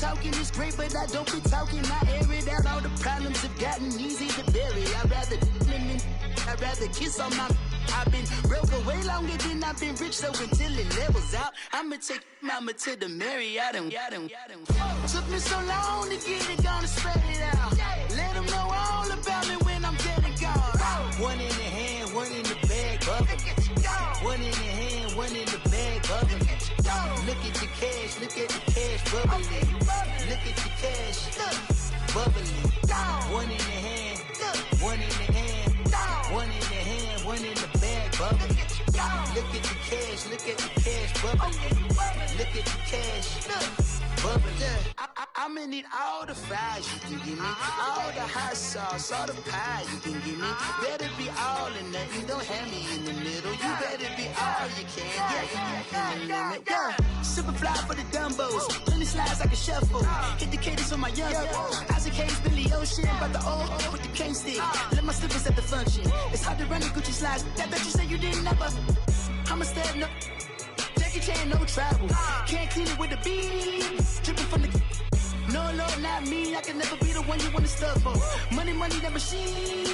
talking is great, but I don't be talking. I air it out, all the problems have gotten easy to bury. I'd rather kiss on my. I've been broke way longer than I've been rich, so until it levels out, I'ma take mama to the Marriott. Took me so long to get it, gonna spread it out. Let them know all about me when I'm dead and gone. One in the hand, one in the bag, bubbling. One in the hand, one in the bag, bubbling. Look at the cash, look at the cash, bubbling. Look at the cash, bubbling. One in the hand, one in the hand, one in the hand, one in the bag, bubbling. Look at the cash, look at the cash, bubbling. Look at the cash, bubbling. I'ma need all the fries you can give me, all the hot sauce, all the pie you can give me. Better be all or nothing, don't have me in the middle. You better be all you can, yeah. Super fly for the dumbos, plenty slides like a shuffle. Hit the cadence for my young Isaac Hayes, Billy Ocean, but the old with the cane stick. Let my slippers at the function. It's hard to run the Gucci slides. That bet you say you didn't never. I'ma step no. Jackie Chan, no travel. Can't clean it with the beat. Dripping from the. No, Lord, not me. I can never be the one you want to stuff for. Money, that machine.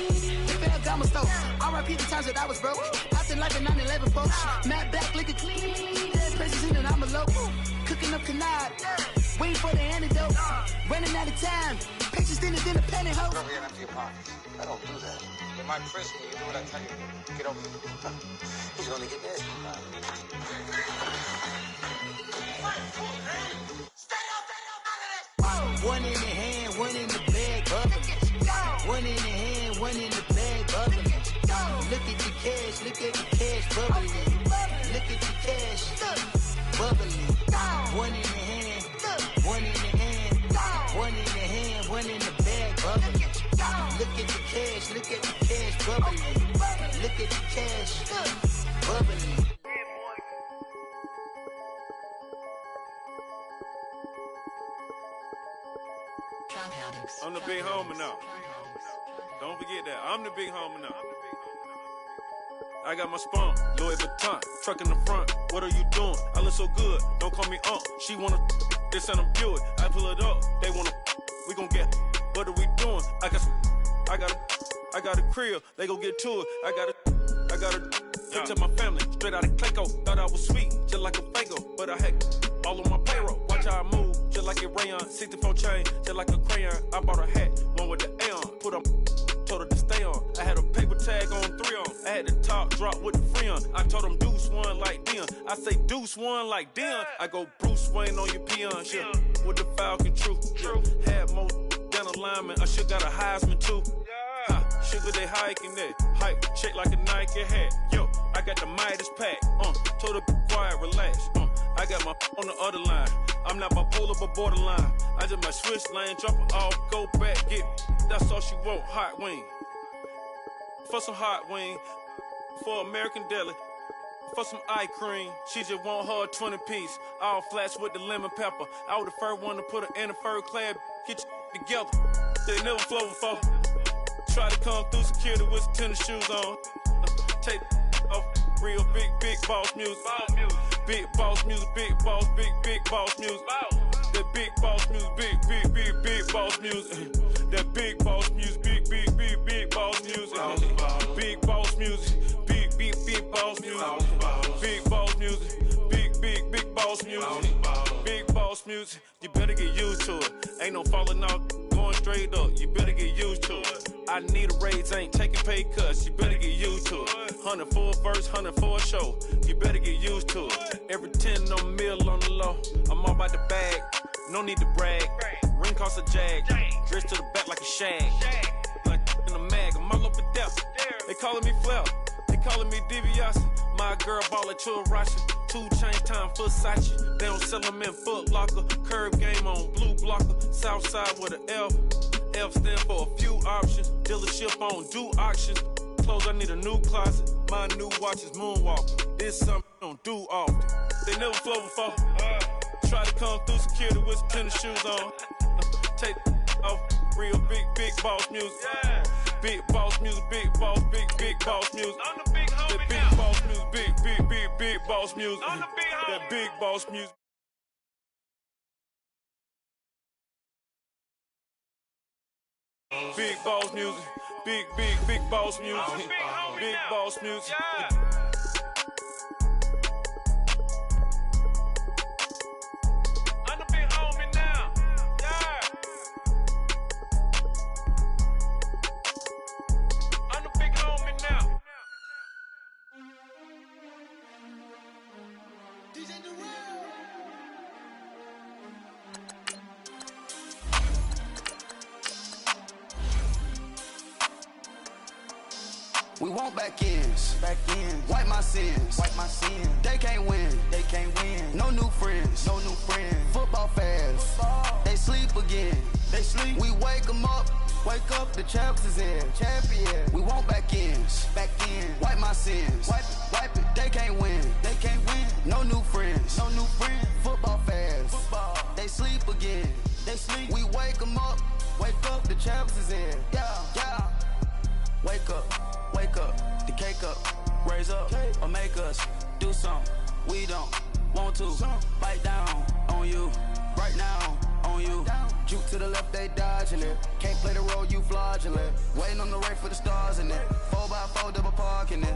They fell down my stove. R.I.P. the times that I was broke. Acting like a 9/11 folks. Matte back, liquor clean. Dead places in and I'm a local. Cooking up canard. Waiting for the antidote. Running out of time. Patience thinner than a pantyhose. Over here and empty your pockets. I don't do that. You might frisk me. You do what I tell you. Get over here. He's gonna get nasty. One in the hand, one in the bag, bubbling. One in the hand, one in the bag, bubbling. Look at the cash, look at the cash, bubbling. Look at the cash, bubbling. One in the hand, one in the hand, one in the hand, one in the bag, bubbling. Look at the cash, look at the cash, bubbling. Look at the cash, bubbling. I'm the big homie now. Don't forget that. I'm the big homie now. I got my spunk, Louis Vuitton, truck in the front. What are you doing? I look so good. Don't call me She wanna this and I'm Buick. I pull it up. They wanna. We gon' get. What are we doing? I got a crib. They gon' get to it. I got a to my family. Straight out of Clayco. Thought I was sweet, just like a Fago, but I had all on my payroll. Watch how I move, just like a rayon. 64 chain, just like a crayon. I bought a hat, one with the A on. Put on, told her to stay on. I had a paper tag on 3 on. I had the top drop with the free on. I told them Deuce one like Dion. I say Deuce one like Dion. I go Bruce Wayne on your peon. Yeah. With the Falcon, true. Had more than a lineman. I should got a Heisman too. Sugar, they hiking that. Hike, shake like a Nike hat. Yo, I got the Midas pack. Told her be quiet, relax. I got my on the other line. I'm not bipolar, but borderline. I just might switch lane, drop it off, go back, get. That's all she want, hot wing. For some hot wing, for American deli. For some eye cream, she just want her 20-piece. All flats with the lemon pepper. I was the first one to put her in a fur clad. Get you together. They never flow before. Try to come through security with some tennis shoes on. Take off real big boss music. Big boss music, big boss music. That big boss music, big boss music. That big boss music, big boss music. Big boss music, big boss music. Big boss music, big boss music. Big boss music, you better get used to it. Ain't no falling off, going straight up. You better get used to it. I need a raise, ain't taking pay cuts. You better get used to it. 100 for a verse, 100 for a show. You better get used to it. Every 10 on the mill on the low. I'm all about the bag, no need to brag. Ring cost a jag, dressed to the back like a shag. Like in a mag, I'm all up and down. They calling me Flair, they calling me DiBiase. My girl ball at Churashi. 2 chains time for Versace. They don't sell them in Foot Locker. Curve game on blue blocker. Southside with an F. F stand for a few options. Dealership on do auctions. Clothes, I need a new closet. My new watch is Moonwalker. This something I don't do often. They never flow before. Try to come through security with some tennis shoes on. Take off real big boss music. Big boss music, big boss music. I'm the big homie that big now. boss music, big boss music. I'm the big homie. That big boss music. Big boss music. Big boss music. Big boss music. We want back ends. Wipe my sins. They can't win. No new friends. Football fans. They sleep again. We wake them up. Wake up, the champs is in. Champion. We want back ends. Wipe my sins. Wipe it. They can't win. No new friends. Football fans. They sleep again. We wake them up. Wake up, the champs is in. Yeah. Wake up, the cake up, raise up, or make us do something we don't want to. Bite down on you, right now on you. Juke to the left, they dodging it. Can't play the role, you fraudulent. Waiting on the race for the stars in it. 4x4 double parking it.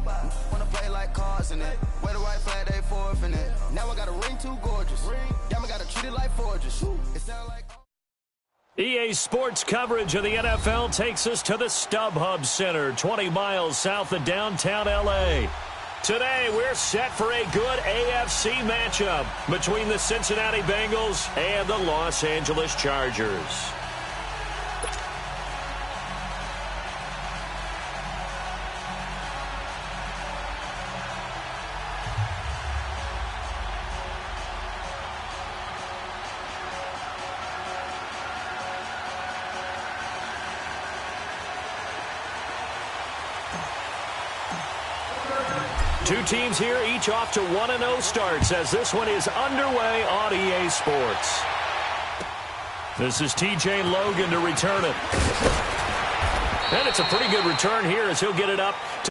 Wanna play like cars in it. Wear the white flag, they forfeit it. Now I got a ring too gorgeous. Damn, I gotta treat it like forges. It sound like EA Sports coverage of the NFL takes us to the StubHub Center, 20 miles south of downtown L.A. Today, we're set for a good AFC matchup between the Cincinnati Bengals and the Los Angeles Chargers. Two teams here, each off to 1-0 starts as this one is underway on EA Sports. This is TJ Logan to return it. And it's a pretty good return here as he'll get it up to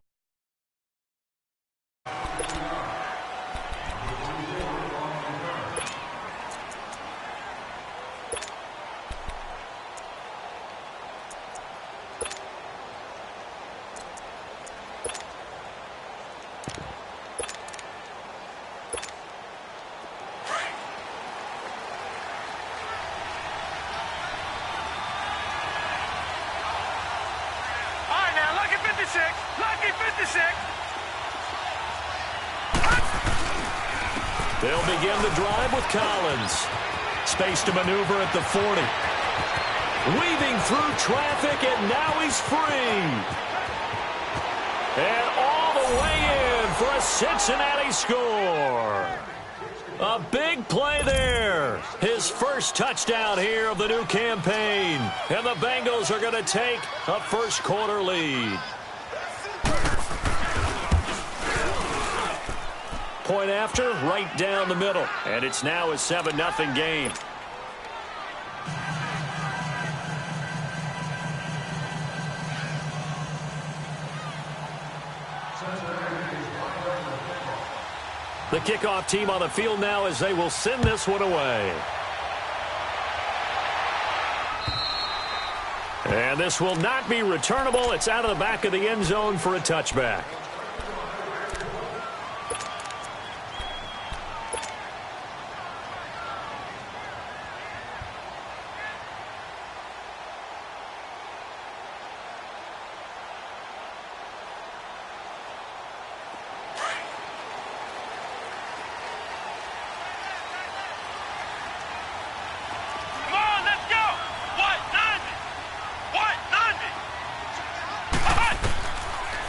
Lucky 56. They'll begin the drive with Collins. Space to maneuver at the 40. Weaving through traffic, and now he's free. And all the way in for a Cincinnati score. A big play there. His first touchdown here of the new campaign. And the Bengals are going to take a first quarter lead. Point after, right down the middle. And it's now a 7-0 game. The kickoff team on the field now as they will send this one away. And this will not be returnable. It's out of the back of the end zone for a touchback.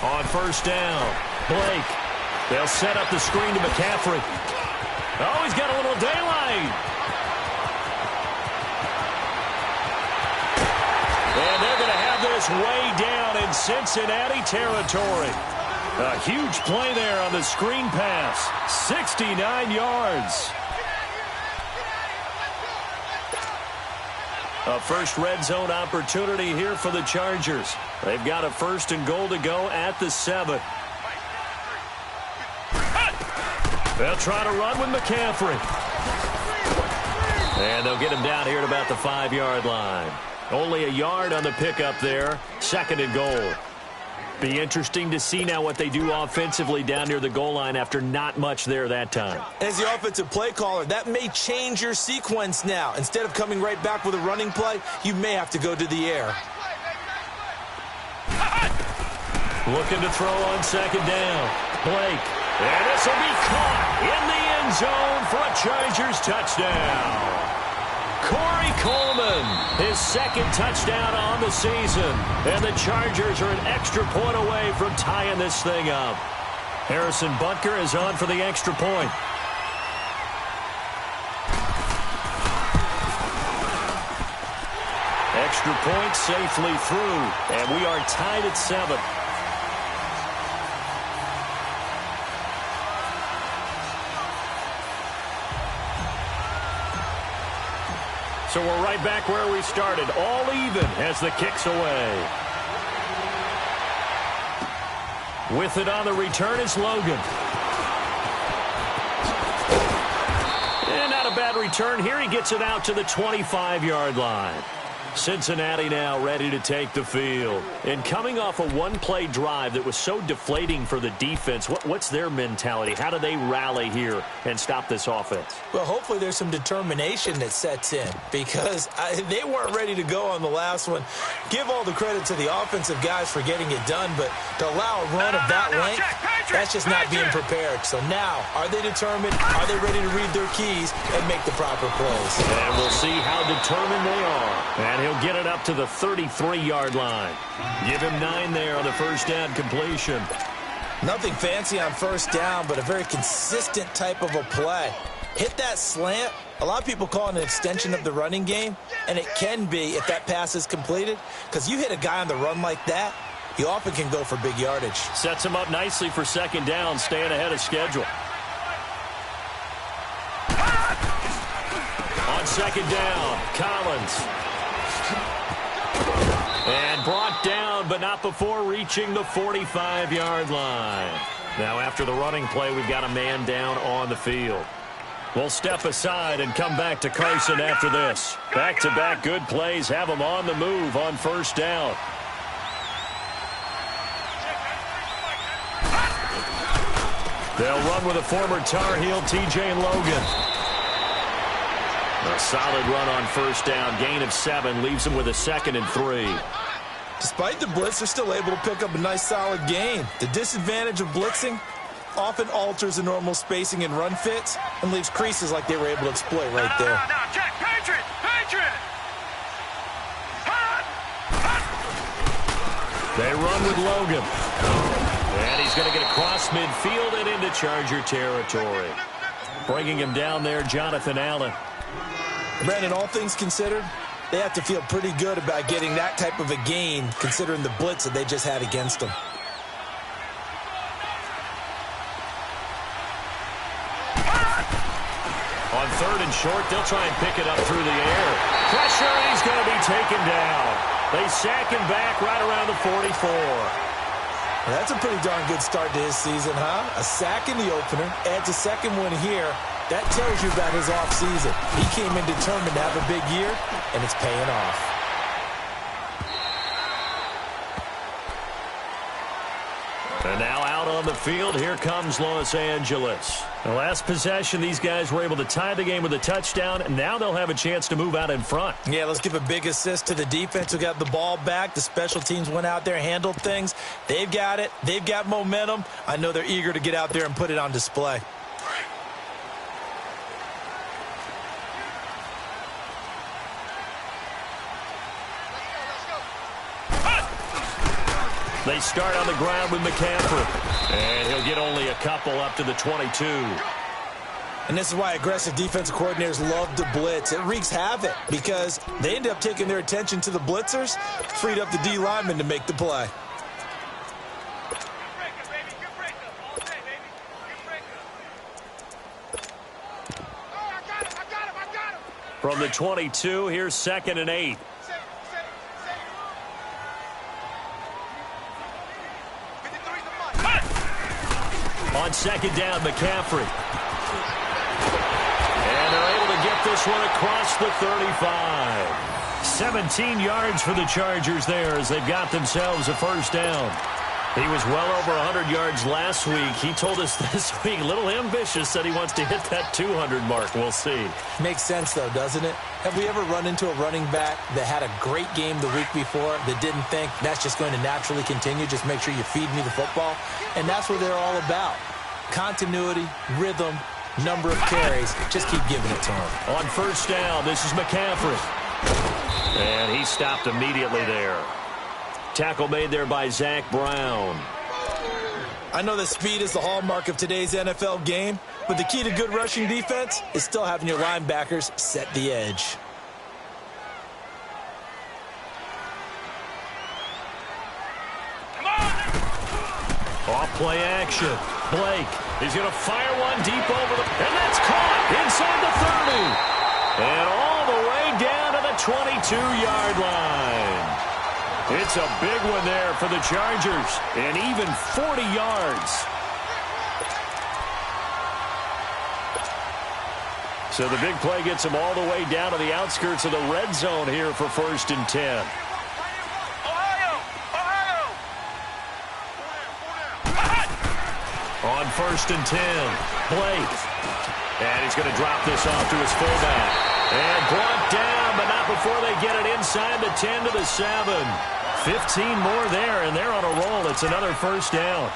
On first down, Blake. They'll set up the screen to McCaffrey. Oh, he's got a little daylight. And they're going to have this way down in Cincinnati territory. A huge play there on the screen pass. 69 yards. A first red zone opportunity here for the Chargers. They've got a 1st and goal to go at the 7. They'll try to run with McCaffrey. And they'll get him down here at about the 5-yard line. Only a yard on the pickup there. 2nd and goal. Be interesting to see now what they do offensively down near the goal line after not much there that time. As the offensive play caller, that may change your sequence now. Instead of coming right back with a running play, you may have to go to the air. Looking to throw on 2nd down. Blake. And this will be caught in the end zone for a Chargers touchdown. Corey Coleman, his 2nd touchdown on the season. And the Chargers are an extra point away from tying this thing up. Harrison Butker is on for the extra point. Extra point safely through. And we are tied at 7. So we're right back where we started, all even as the kick's away. With it on the return is Logan. And not a bad return here. He gets it out to the 25-yard line. Cincinnati now ready to take the field. And coming off a one-play drive that was so deflating for the defense, what's their mentality? How do they rally here and stop this offense? Well, hopefully there's some determination that sets in because they weren't ready to go on the last one. Give all the credit to the offensive guys for getting it done, but to allow a run of that length, that's just not being prepared. So now, are they determined? Are they ready to read their keys and make the proper plays? And we'll see how determined they are. And he'll get it up to the 33-yard line. Give him 9 there on the first down completion. Nothing fancy on first down, but a very consistent type of a play. Hit that slant. A lot of people call it an extension of the running game, and it can be if that pass is completed, because you hit a guy on the run like that, you often can go for big yardage. Sets him up nicely for 2nd down, staying ahead of schedule. On 2nd down, Collins. And brought down, but not before reaching the 45-yard line. Now after the running play, we've got a man down on the field. We'll step aside and come back to Carson after this. Back-to-back good plays have him on the move on first down. They'll run with a former Tar Heel, TJ Logan. A solid run on first down. Gain of 7 leaves him with a 2nd and 3. Despite the blitz, they're still able to pick up a nice, solid gain. The disadvantage of blitzing often alters the normal spacing and run fits and leaves creases like they were able to exploit right there. Now, check, Patriot! They run with Logan. And he's going to get across midfield and into Charger territory. Bringing him down there, Jonathan Allen. Brandon, all things considered, they have to feel pretty good about getting that type of a gain considering the blitz that they just had against them. On 3rd and short, they'll try and pick it up through the air. Pressure, and he's going to be taken down. They sack him back right around the 44. Well, that's a pretty darn good start to his season, huh? A sack in the opener, adds a 2nd one here. That tells you about his offseason. He came in determined to have a big year, and it's paying off. And now out on the field, here comes Los Angeles. The last possession, these guys were able to tie the game with a touchdown, and now they'll have a chance to move out in front. Yeah, let's give a big assist to the defense who got the ball back. The special teams went out there, handled things. They've got it. They've got momentum. I know they're eager to get out there and put it on display. They start on the ground with McCaffrey. And he'll get only a couple up to the 22. And this is why aggressive defensive coordinators love to blitz. It wreaks havoc because they end up taking their attention to the blitzers, freed up the D lineman to make the play. From the 22, here's 2nd and 8. On 2nd down, McCaffrey. And they're able to get this one across the 35. 17 yards for the Chargers there as they've got themselves a first down. He was well over 100 yards last week. He told us this week, a little ambitious, that he wants to hit that 200 mark. We'll see. Makes sense, though, doesn't it? Have we ever run into a running back that had a great game the week before that didn't think that's just going to naturally continue? Just make sure you feed me the football. And that's what they're all about. Continuity, rhythm, number of carries. Just keep giving it to him. On first down, this is McCaffrey. And he stopped immediately there. Tackle made there by Zach Brown. I know that speed is the hallmark of today's NFL game, but the key to good rushing defense is still having your linebackers set the edge. Off play action. Blake is going to fire one deep over the... And that's caught inside the 30. And all the way down to the 22-yard line. It's a big one there for the Chargers, and even 40 yards. So the big play gets them all the way down to the outskirts of the red zone here for 1st and 10. On 1st and 10, Blake. And he's going to drop this off to his fullback. And brought down, but not before they get it inside the 10 to the 7. 15 more there, and they're on a roll. It's another first down.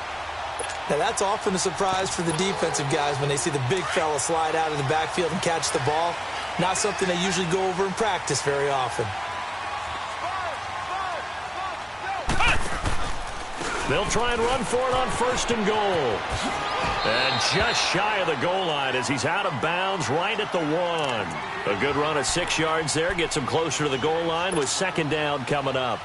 Now, that's often a surprise for the defensive guys when they see the big fella slide out of the backfield and catch the ball. Not something they usually go over in practice very often. They'll try and run for it on 1st and goal. And just shy of the goal line as he's out of bounds right at the 1. A good run of 6 yards there. Gets him closer to the goal line with 2nd down coming up.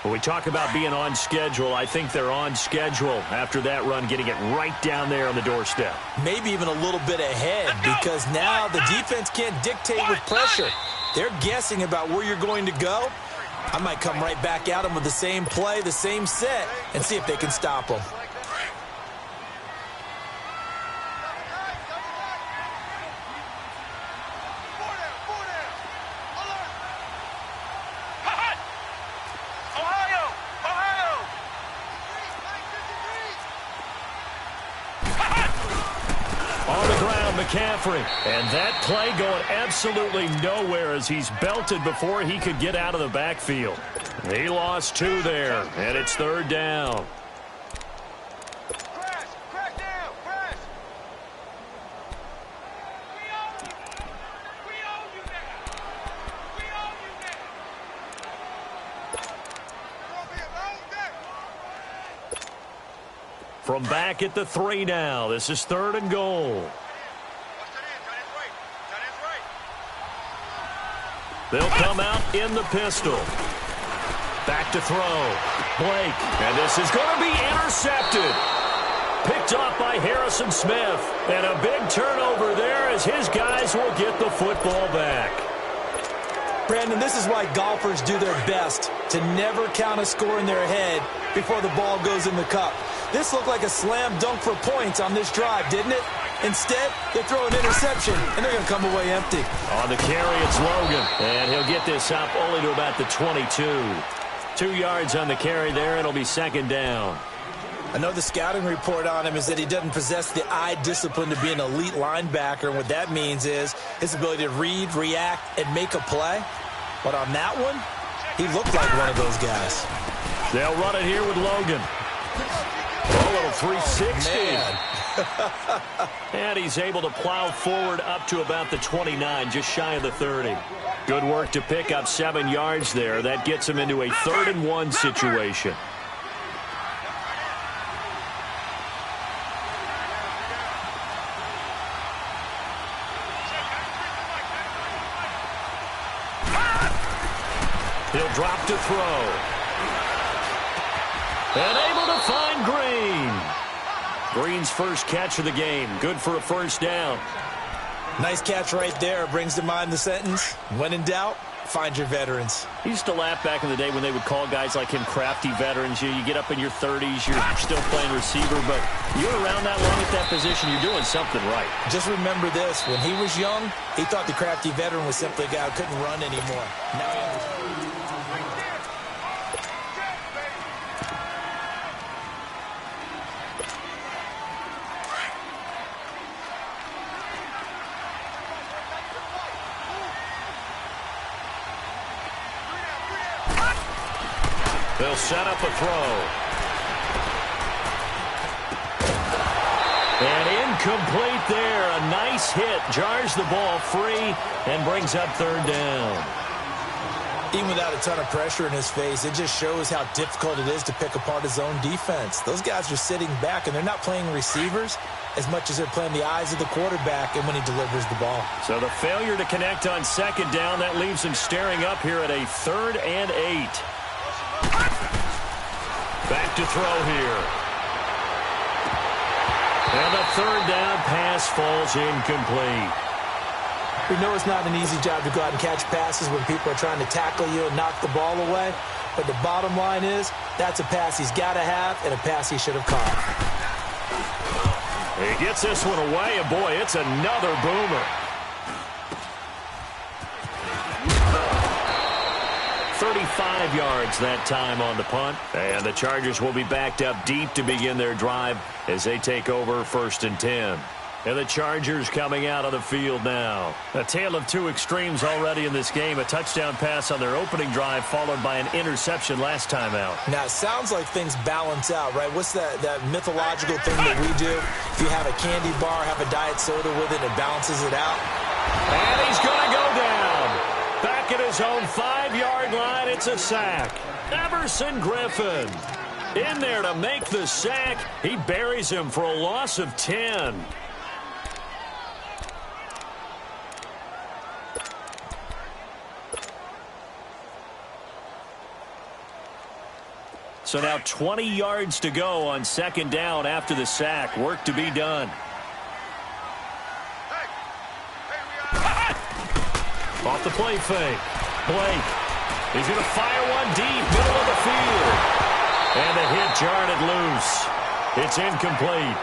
When we talk about being on schedule, I think they're on schedule after that run, getting it right down there on the doorstep. Maybe even a little bit ahead, because now the defense can't dictate with pressure. They're guessing about where you're going to go. I might come right back at them with the same play, the same set, and see if they can stop them. McCaffrey, and that play going absolutely nowhere as he's belted before he could get out of the backfield. He lost 2 there, and it's 3rd down. From back at the 3 now, this is 3rd and goal. They'll come out in the pistol. Back to throw. Blake. And this is going to be intercepted. Picked off by Harrison Smith. And a big turnover there as his guys will get the football back. Brandon, this is why golfers do their best to never count a score in their head before the ball goes in the cup. This looked like a slam dunk for points on this drive, didn't it? Instead, they throw an interception, and they're going to come away empty. On the carry, it's Logan. And he'll get this up only to about the 22. 2 yards on the carry there. It'll be 2nd down. I know the scouting report on him is that he doesn't possess the eye discipline to be an elite linebacker. And what that means is his ability to read, react, and make a play. But on that one, he looked like one of those guys. They'll run it here with Logan. A little 360. And he's able to plow forward up to about the 29, just shy of the 30. Good work to pick up 7 yards there. That gets him into a 3rd and 1 situation. He'll drop to throw. And able to find Green. Green's first catch of the game. Good for a 1st down. Nice catch right there. Brings to mind the sentence, when in doubt, Find your veterans. I used to laugh back in the day when they would call guys like him crafty veterans. You get up in your 30s, you're still playing receiver, but you're around that long at that position, you're doing something right. Just remember this. When he was young, he thought the crafty veteran was simply a guy who couldn't run anymore. Now he understands. They'll set up a throw. And incomplete there. A nice hit. Jars the ball free and brings up third down. Even without a ton of pressure in his face, it just shows how difficult it is to pick apart his own defense. Those guys are sitting back, and they're not playing receivers as much as they're playing the eyes of the quarterback and when he delivers the ball. So the failure to connect on second down, that leaves him staring up here at a 3rd and 8. Back to throw here. And the third down pass falls incomplete. We know it's not an easy job to go out and catch passes when people are trying to tackle you and knock the ball away. But the bottom line is, that's a pass he's got to have and a pass he should have caught. He gets this one away, and boy, it's another boomer. 35 yards that time on the punt. And the Chargers will be backed up deep to begin their drive as they take over 1st and 10. And the Chargers coming out of the field now. A tale of two extremes already in this game. A touchdown pass on their opening drive followed by an interception last time out. Now, it sounds like things balance out, right? What's that mythological thing that we do? If you have a candy bar, have a diet soda with it, it balances it out. And he's going to go down. Back at his own 5-yard line, it's a sack. Everson Griffin in there to make the sack. He buries him for a loss of 10. So now 20 yards to go on second down after the sack. Work to be done. Off the play fake. Blake. He's going to fire one deep, middle of the field. And the hit jarred it loose. It's incomplete.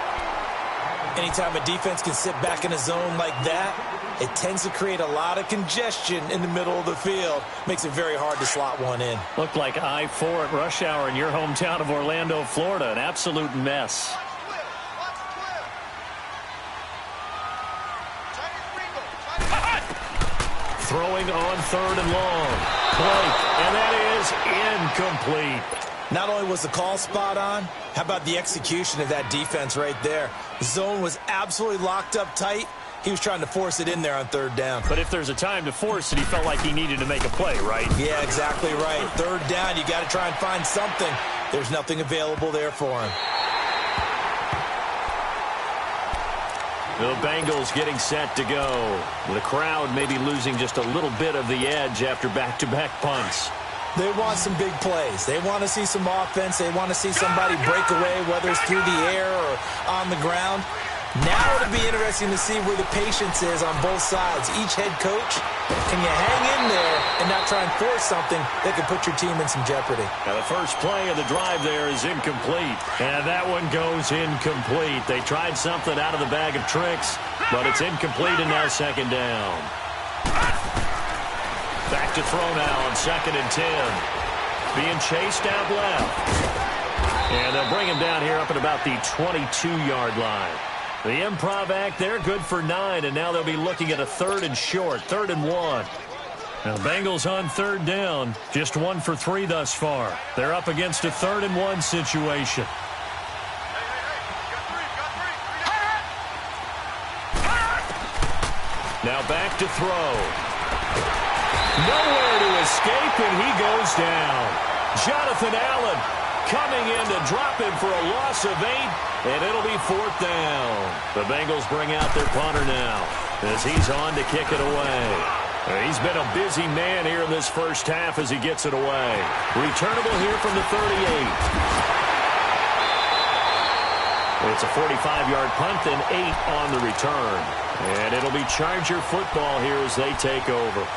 Anytime a defense can sit back in a zone like that, it tends to create a lot of congestion in the middle of the field. Makes it very hard to slot one in. Looked like I-4 at rush hour in your hometown of Orlando, Florida. An absolute mess. Throwing on 3rd and long. Blake, and that is incomplete. Not only was the call spot on, how about the execution of that defense right there? The zone was absolutely locked up tight. He was trying to force it in there on 3rd down. But if there's a time to force it, he felt like he needed to make a play, right? Yeah, exactly right. 3rd down, you got to try and find something. There's nothing available there for him. The Bengals getting set to go. The crowd maybe losing just a little bit of the edge after back-to-back punts. They want some big plays. They want to see some offense. They want to see somebody break away, whether it's through the air or on the ground. Now it'll be interesting to see where the patience is on both sides. Each head coach, can you hang in there and not try and force something that could put your team in some jeopardy? Now the first play of the drive there is incomplete. And that one goes incomplete. They tried something out of the bag of tricks, but it's incomplete and now 2nd down. Back to throw now on 2nd and 10. Being chased out left. And they'll bring him down here up at about the 22-yard line. The improv act there, good for 9, and now they'll be looking at a 3rd and short, 3rd and 1. Now, the Bengals on 3rd down, just 1 for 3 thus far. They're up against a 3rd and 1 situation. Now back to throw. Nowhere to escape, and he goes down. Jonathan Allen coming in to drop him for a loss of 8, and it'll be 4th down. The Bengals bring out their punter now as he's on to kick it away. He's been a busy man here in this first half as he gets it away. Returnable here from the 38. It's a 45-yard punt and 8 on the return. And it'll be Charger football here as they take over.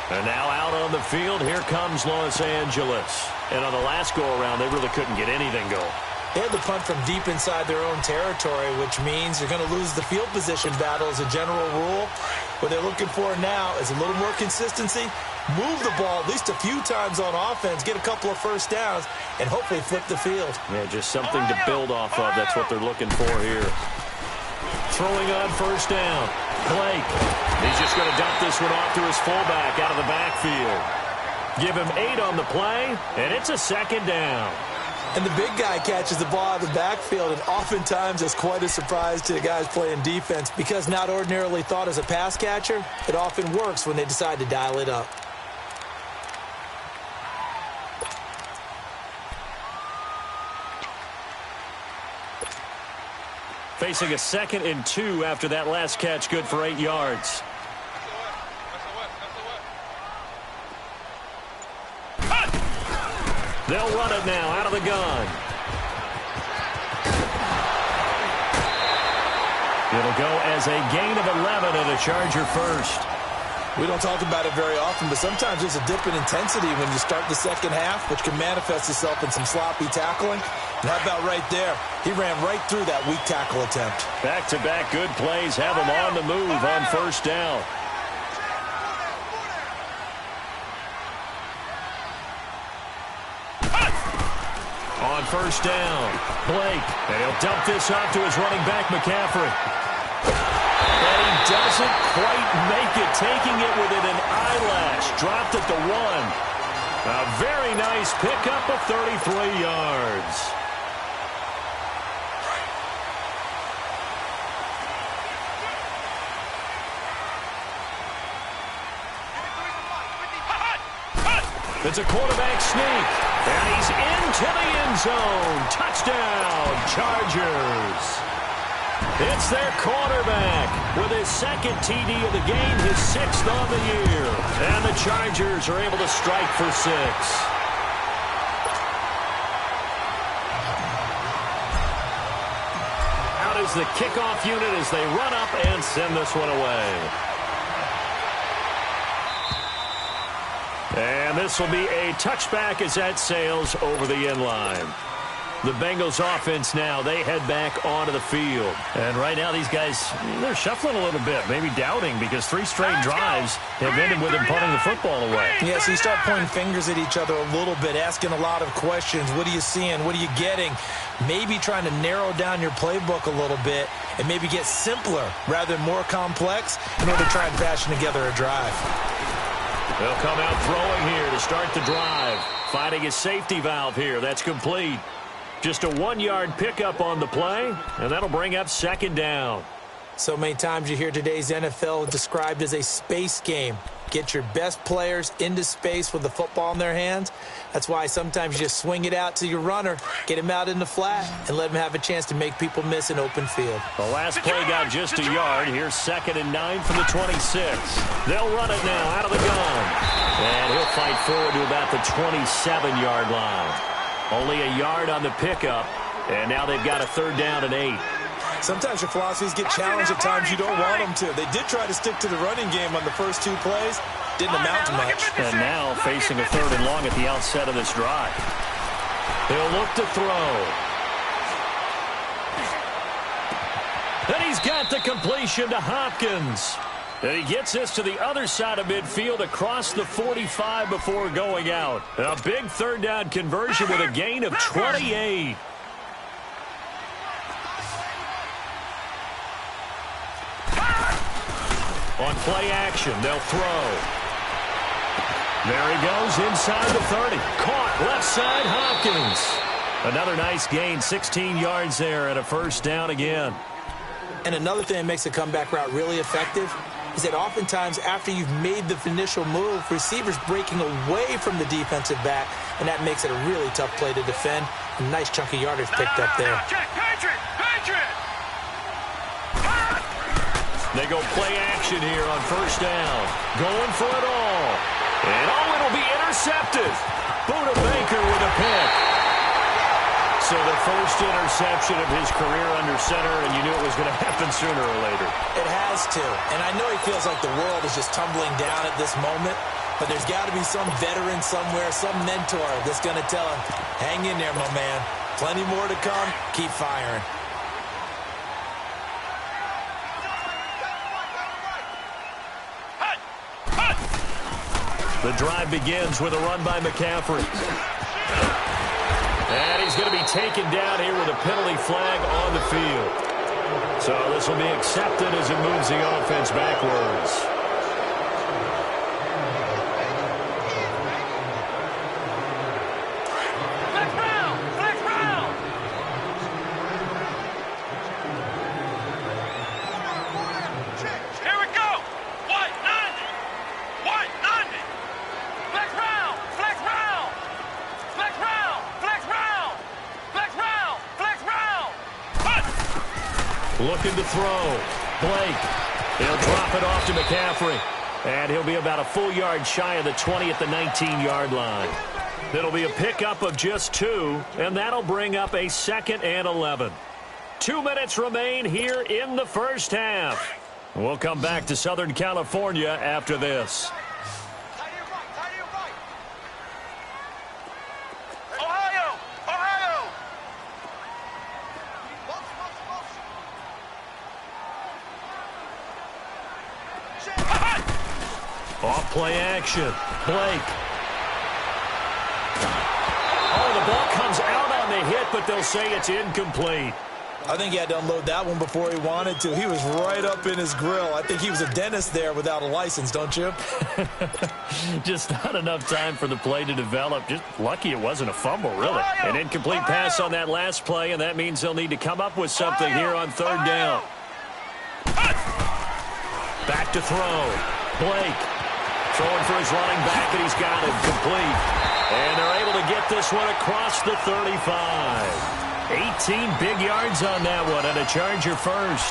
And now out on the field, here comes Los Angeles. And on the last go-around, they really couldn't get anything going. They had to punt from deep inside their own territory, which means you're going to lose the field position battle as a general rule. What they're looking for now is a little more consistency, move the ball at least a few times on offense, get a couple of first downs, and hopefully flip the field. Yeah, just something to build off of. That's what they're looking for here. Throwing on first down. Blake. He's just going to dump this one off to his fullback out of the backfield. Give him 8 on the play, and it's a second down. And the big guy catches the ball out of the backfield, and oftentimes it's quite a surprise to the guys playing defense because not ordinarily thought as a pass catcher, it often works when they decide to dial it up. Facing a 2nd and 2 after that last catch, good for 8 yards. They'll run it now out of the gun. It'll go as a gain of 11 and a Charger first. We don't talk about it very often, but sometimes there's a dip in intensity when you start the second half, which can manifest itself in some sloppy tackling. And how about right there? He ran right through that weak tackle attempt. Back-to-back good plays have him on the move on first down. On first down, Blake, and he'll dump this off to his running back, McCaffrey. And he doesn't quite make it, taking it within an eyelash. Dropped it to 1. A very nice pickup of 33 yards. It's a quarterback sneak, and he's into the end zone. Touchdown, Chargers. It's their quarterback with his 2nd TD of the game, his 6th on the year. And the Chargers are able to strike for 6. Out is the kickoff unit as they run up and send this one away. And this will be a touchback as that sails over the end line. The Bengals offense now, they head back onto the field. And right now these guys, they're shuffling a little bit, maybe doubting because 3 straight drives have ended with them punting the football away. Yeah, so you start pointing fingers at each other a little bit, asking a lot of questions. What are you seeing? What are you getting? Maybe trying to narrow down your playbook a little bit and maybe get simpler rather than more complex in order to try and fashion together a drive. They'll come out throwing here to start the drive. Finding a safety valve here. That's complete. Just a 1-yard pickup on the play, and that'll bring up 2nd down. So many times you hear today's NFL described as a space game. Get your best players into space with the football in their hands. That's why sometimes you just swing it out to your runner, get him out in the flat, and let him have a chance to make people miss an open field. The last play got just a yard. Here's 2nd and 9 from the 26. They'll run it now out of the gun. And he'll fight forward to about the 27-yard line. Only a yard on the pickup, and now they've got a 3rd down and 8. Sometimes your philosophies get challenged at times you don't want them to. They did try to stick to the running game on the first 2 plays. Didn't amount to much. And now facing a 3rd and long at the outset of this drive. He'll look to throw. And he's got the completion to Hopkins. And he gets this to the other side of midfield across the 45 before going out. A big 3rd down conversion with a gain of 28. On play action, they'll throw. There he goes inside the 30. Caught left side, Hopkins. Another nice gain, 16 yards there and a 1st down again. And another thing that makes a comeback route really effective is that oftentimes after you've made the initial move, receivers breaking away from the defensive back, and that makes it a really tough play to defend. A nice chunk of yardage picked up there. They go play action here on 1st down. Going for it all. And it'll be intercepted. Buda Baker with a pick. So the first interception of his career under center, and you knew it was going to happen sooner or later. It has to. And I know he feels like the world is just tumbling down at this moment. But there's got to be some veteran somewhere, some mentor that's going to tell him, hang in there, my man. Plenty more to come. Keep firing. The drive begins with a run by McCaffrey. And he's going to be taken down here with a penalty flag on the field. So this will be accepted as it moves the offense backwards. Looking to throw. Blake. He'll drop it off to McCaffrey. And he'll be about a full yard shy of the 20 at the 19-yard line. It'll be a pickup of just 2, and that'll bring up a 2nd and 11. 2 minutes remain here in the first half. We'll come back to Southern California after this. Off-play action. Blake. Oh, the ball comes out on the hit, but they'll say it's incomplete. I think he had to unload that one before he wanted to. He was right up in his grill. I think he was a dentist there without a license, don't you? Just not enough time for the play to develop. Just lucky it wasn't a fumble, really. An incomplete pass on that last play, and that means they'll need to come up with something here on 3rd down. Back to throw. Blake. Throwing for his running back, and he's got it complete. And they're able to get this one across the 35. 18 big yards on that one, and a Charger first.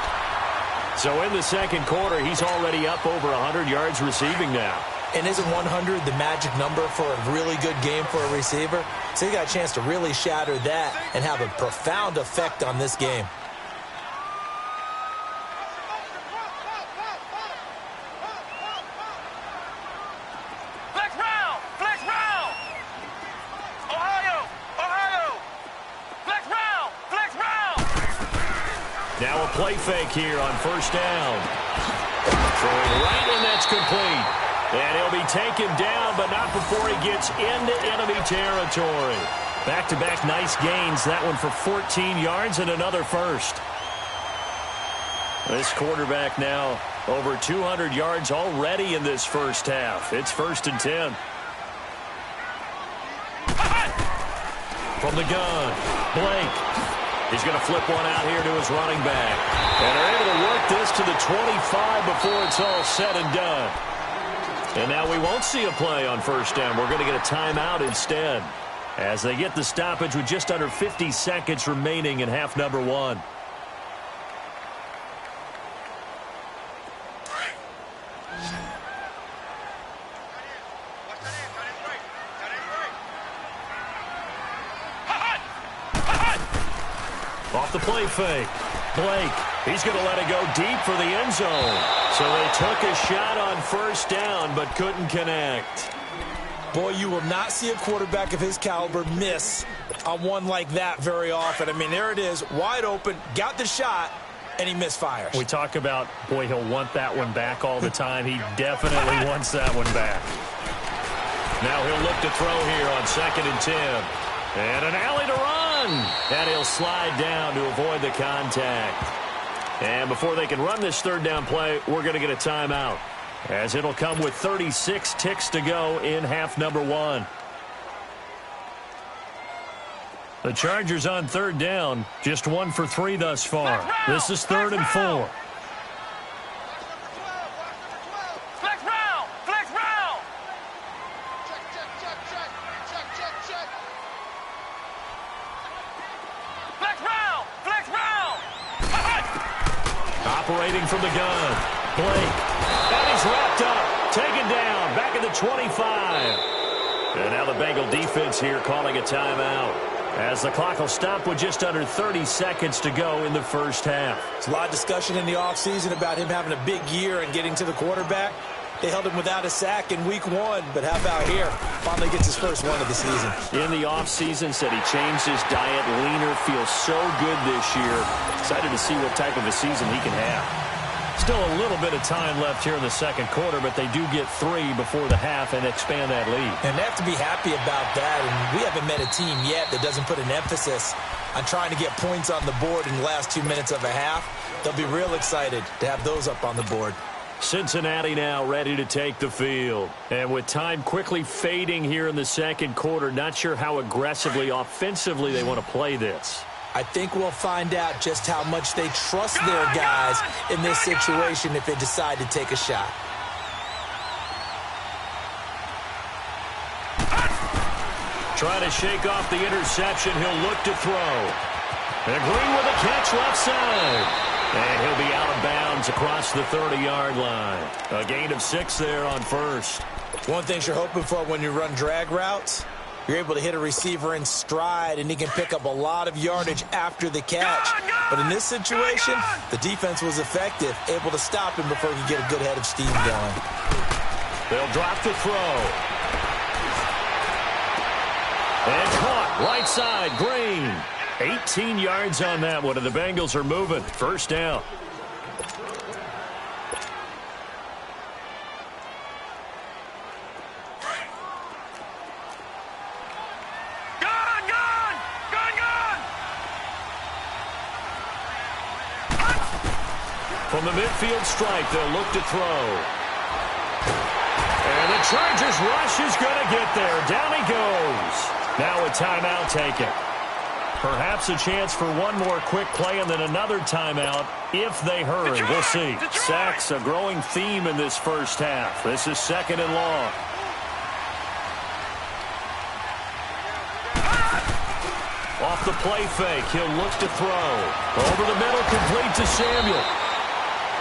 So in the second quarter, he's already up over 100 yards receiving now. And isn't 100 the magic number for a really good game for a receiver? So he got a chance to really shatter that and have a profound effect on this game. Now a play fake here on 1st down. Throwing right, and that's complete. And he'll be taken down, but not before he gets into enemy territory. Back-to-back nice gains. That one for 14 yards and another first. This quarterback now over 200 yards already in this first half. It's 1st and 10. From the gun, Blake. He's going to flip one out here to his running back. And they're able to work this to the 25 before it's all said and done. And now we won't see a play on 1st down. We're going to get a timeout instead as they get the stoppage with just under 50 seconds remaining in half number 1. Off the play fake. Blake, he's going to let it go deep for the end zone. So they took a shot on 1st down but couldn't connect. Boy, you will not see a quarterback of his caliber miss on one like that very often. I mean, there it is, wide open, got the shot, and he misfires. We talk about, boy, he'll want that one back all the time. He definitely wants that one back. Now he'll look to throw here on 2nd and 10. And an alley to run. And he'll slide down to avoid the contact. And before they can run this 3rd down play, we're going to get a timeout, as it'll come with 36 ticks to go in half number 1. The Chargers on 3rd down, just 1 for 3 thus far. This is 3rd and 4. Operating from the gun, Blake, and he's wrapped up, taken down, back at the 25. And now the Bengal defense here calling a timeout, as the clock will stop with just under 30 seconds to go in the first half. There's a lot of discussion in the offseason about him having a big year and getting to the quarterback. They held him without a sack in week 1, but how about here? Finally gets his first one of the season. In the offseason, said he changed his diet, leaner, feels so good this year. Excited to see what type of a season he can have. Still a little bit of time left here in the second quarter, but they do get 3 before the half and expand that lead. And they have to be happy about that, and we haven't met a team yet that doesn't put an emphasis on trying to get points on the board in the last 2 minutes of a half. They'll be real excited to have those up on the board. Cincinnati now ready to take the field. And with time quickly fading here in the second quarter, not sure how aggressively, offensively they want to play this. I think we'll find out just how much they trust their guys in this situation if they decide to take a shot. Trying to shake off the interception. He'll look to throw. And Green with a catch left side. And he'll be out of bounds across the 30-yard line. A gain of 6 there on first. One thing you're hoping for when you run drag routes, you're able to hit a receiver in stride, and he can pick up a lot of yardage after the catch. But in this situation, the defense was effective, able to stop him before he could get a good head of steam going. They'll drop the throw. And caught right side, Green. 18 yards on that one, and the Bengals are moving. First down. From the midfield stripe, they'll look to throw. And the Chargers rush is going to get there. Down he goes. Now a timeout taken. Perhaps a chance for one more quick play and then another timeout if they hurry. We'll see. Sacks, a growing theme in this first half. This is 2nd and long. Off the play fake, he'll look to throw. Over the middle, complete to Samuel.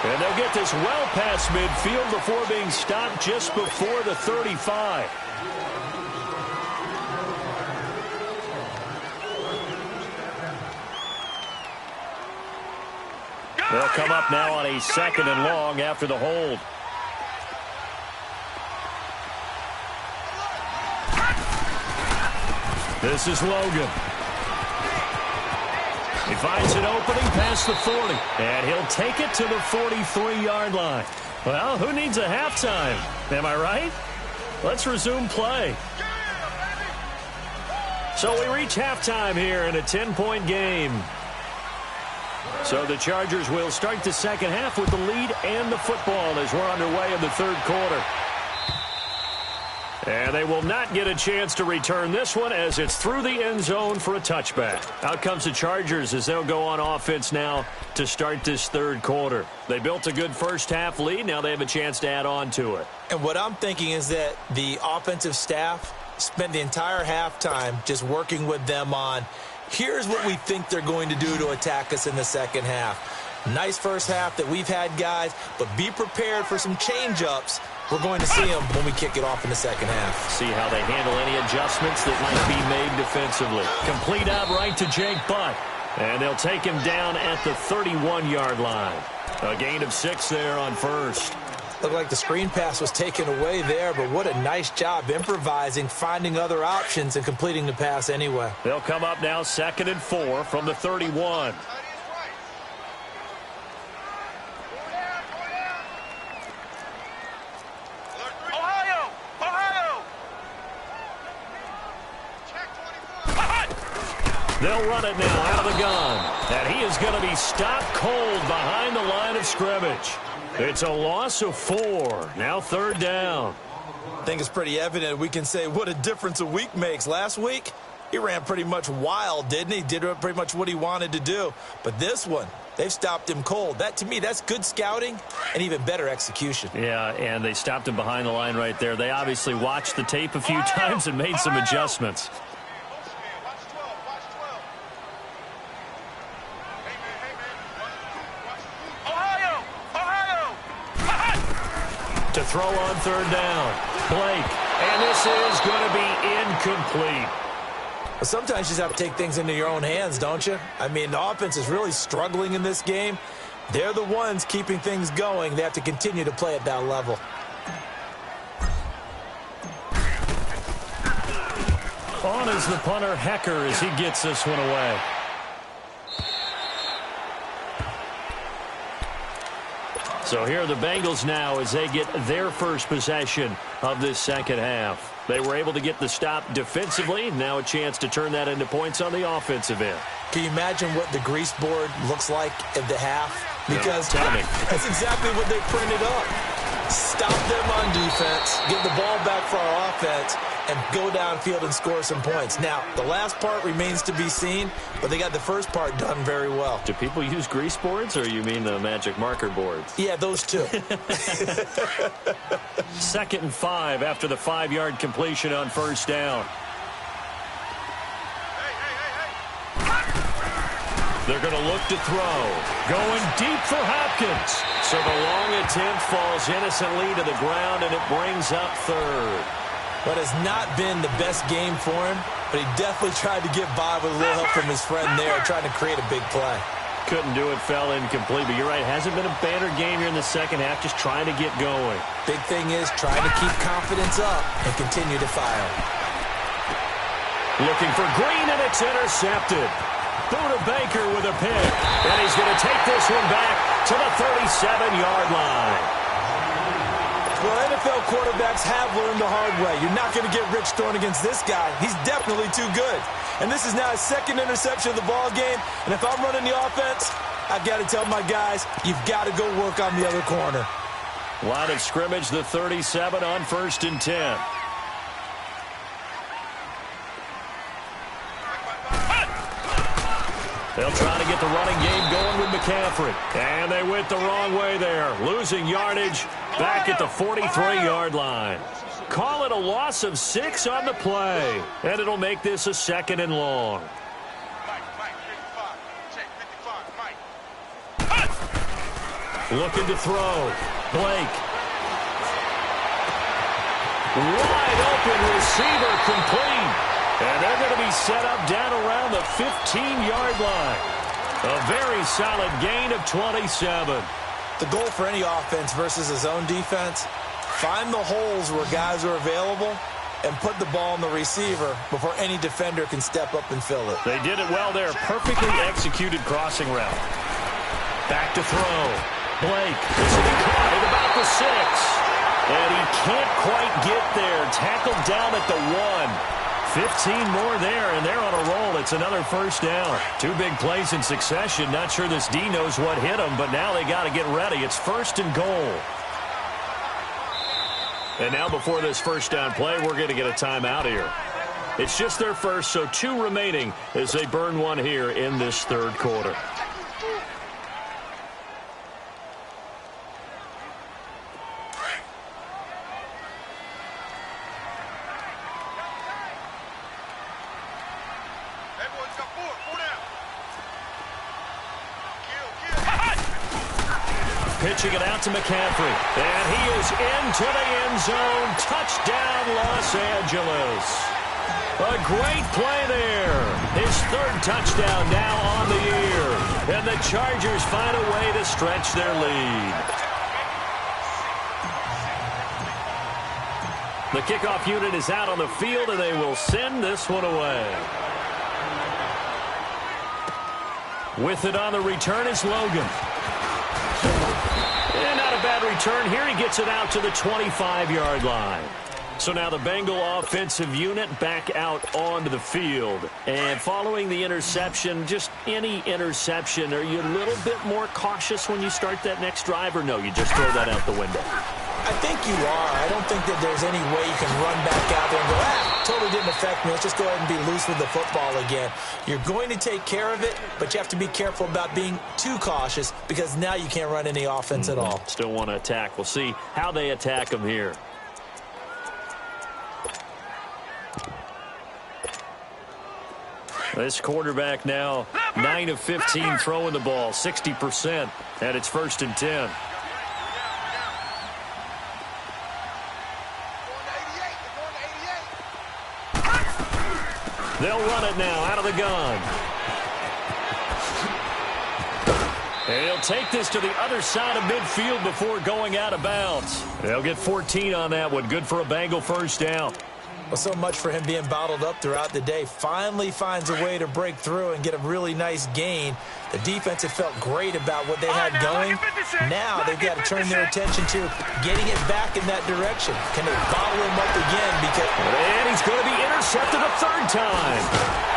And they'll get this well past midfield before being stopped just before the 35. They'll come up now on a 2nd and long after the hold. This is Logan. He finds an opening past the 40, and he'll take it to the 43-yard line. Well, who needs a halftime? Am I right? Let's resume play. So we reach halftime here in a 10-point game. So the Chargers will start the second half with the lead and the football as we're underway in the third quarter. And they will not get a chance to return this one as it's through the end zone for a touchback. Out comes the Chargers as they'll go on offense now to start this third quarter. They built a good first half lead. Now they have a chance to add on to it. And what I'm thinking is that the offensive staff spent the entire halftime just working with them on, here's what we think they're going to do to attack us in the second half. Nice first half that we've had, guys, but be prepared for some change-ups. We're going to see them when we kick it off in the second half. See how they handle any adjustments that might be made defensively. Complete out right to Jake Butt. And they'll take him down at the 31-yard line. A gain of 6 there on first. Looked like the screen pass was taken away there, but what a nice job improvising, finding other options, and completing the pass anyway. They'll come up now 2nd and 4 from the 31. They'll run it now out of the gun. And he is going to be stopped cold behind the line of scrimmage. It's a loss of 4. Now 3rd down. I think it's pretty evident we can say what a difference a week makes. Last week, he ran pretty much wild, didn't he? Did pretty much what he wanted to do. But this one, they've stopped him cold. That, to me, that's good scouting and even better execution. Yeah, and they stopped him behind the line right there. They obviously watched the tape a few times and made some adjustments. To throw on 3rd down. Blake. And this is going to be incomplete. Well, sometimes you just have to take things into your own hands, don't you? I mean, the offense is really struggling in this game. They're the ones keeping things going. They have to continue to play at that level. On is the punter, Hecker, as he gets this one away. So here are the Bengals now as they get their first possession of this second half. They were able to get the stop defensively. Now a chance to turn that into points on the offensive end. Can you imagine what the grease board looks like at the half? Because that's exactly what they printed up. Stop them on defense, get the ball back for our offense, and go downfield and score some points. Now, the last part remains to be seen, but they got the first part done very well. Do people use grease boards, or you mean the magic marker boards? Yeah, those two. 2nd and 5 after the 5-yard completion on first down. They're going to look to throw. Going deep for Hopkins. So the long attempt falls innocently to the ground, and it brings up third. But it's not been the best game for him, but he definitely tried to get by with a little help from his friend there, trying to create a big play. Couldn't do it, fell incomplete, but you're right. Hasn't been a banner game here in the second half, just trying to get going. Big thing is trying to keep confidence up and continue to fire. Looking for Green, and it's intercepted. Buda Baker with a pick, and he's going to take this one back to the 37-yard line. Well, NFL quarterbacks have learned the hard way. You're not going to get rich throwing against this guy. He's definitely too good. And this is now his second interception of the ball game. And if I'm running the offense, I've got to tell my guys, you've got to go work on the other corner. Line of scrimmage, the 37 on 1st and 10. They'll try to get the running game going with McCaffrey. And they went the wrong way there. Losing yardage back at the 43-yard line. Call it a loss of 6 on the play. And it'll make this a 2nd and long. Looking to throw. Blake. Wide open receiver complete. And they're going to be set up down around the 15-yard line. A very solid gain of 27. The goal for any offense versus his own defense, find the holes where guys are available and put the ball on the receiver before any defender can step up and fill it. They did it well there. Perfectly executed crossing route. Back to throw. Blake. This will be caught at about the 6. And he can't quite get there. Tackled down at the 1. 15 more there, and they're on a roll. It's another first down. 2 big plays in succession. Not sure this D knows what hit him, but now they got to get ready. It's 1st and goal. And now before this first down play, we're going to get a timeout here. It's just their first, so 2 remaining as they burn one here in this 3rd quarter. Pitching it out to McCaffrey. And he is into the end zone. Touchdown, Los Angeles. A great play there. His 3rd touchdown now on the year. And the Chargers find a way to stretch their lead. The kickoff unit is out on the field, and they will send this one away. With it on the return is Logan. And not a bad return here. He gets it out to the 25-yard line. So now the Bengal offensive unit back out onto the field. And following the interception, just any interception, are you a little bit more cautious when you start that next drive, or no, you just throw that out the window? I think you are. I don't think that there's any way you can run back out there and go, totally didn't affect me. Let's just go ahead and be loose with the football again. You're going to take care of it, but you have to be careful about being too cautious because now you can't run any offense at all. Still want to attack. We'll see how they attack them here. This quarterback now 9 of 15 throwing the ball, 60%, and it's 1st and 10. They'll run it now out of the gun. And he'll take this to the other side of midfield before going out of bounds. They'll get 14 on that one. Good for a Bengal first down. Well, so much for him being bottled up throughout the day. Finally finds a way to break through and get a really nice gain. The defense had felt great about what they had going. Now they've got to turn their attention to getting it back in that direction. Can they bottle him up again? And he's going to be intercepted a third time.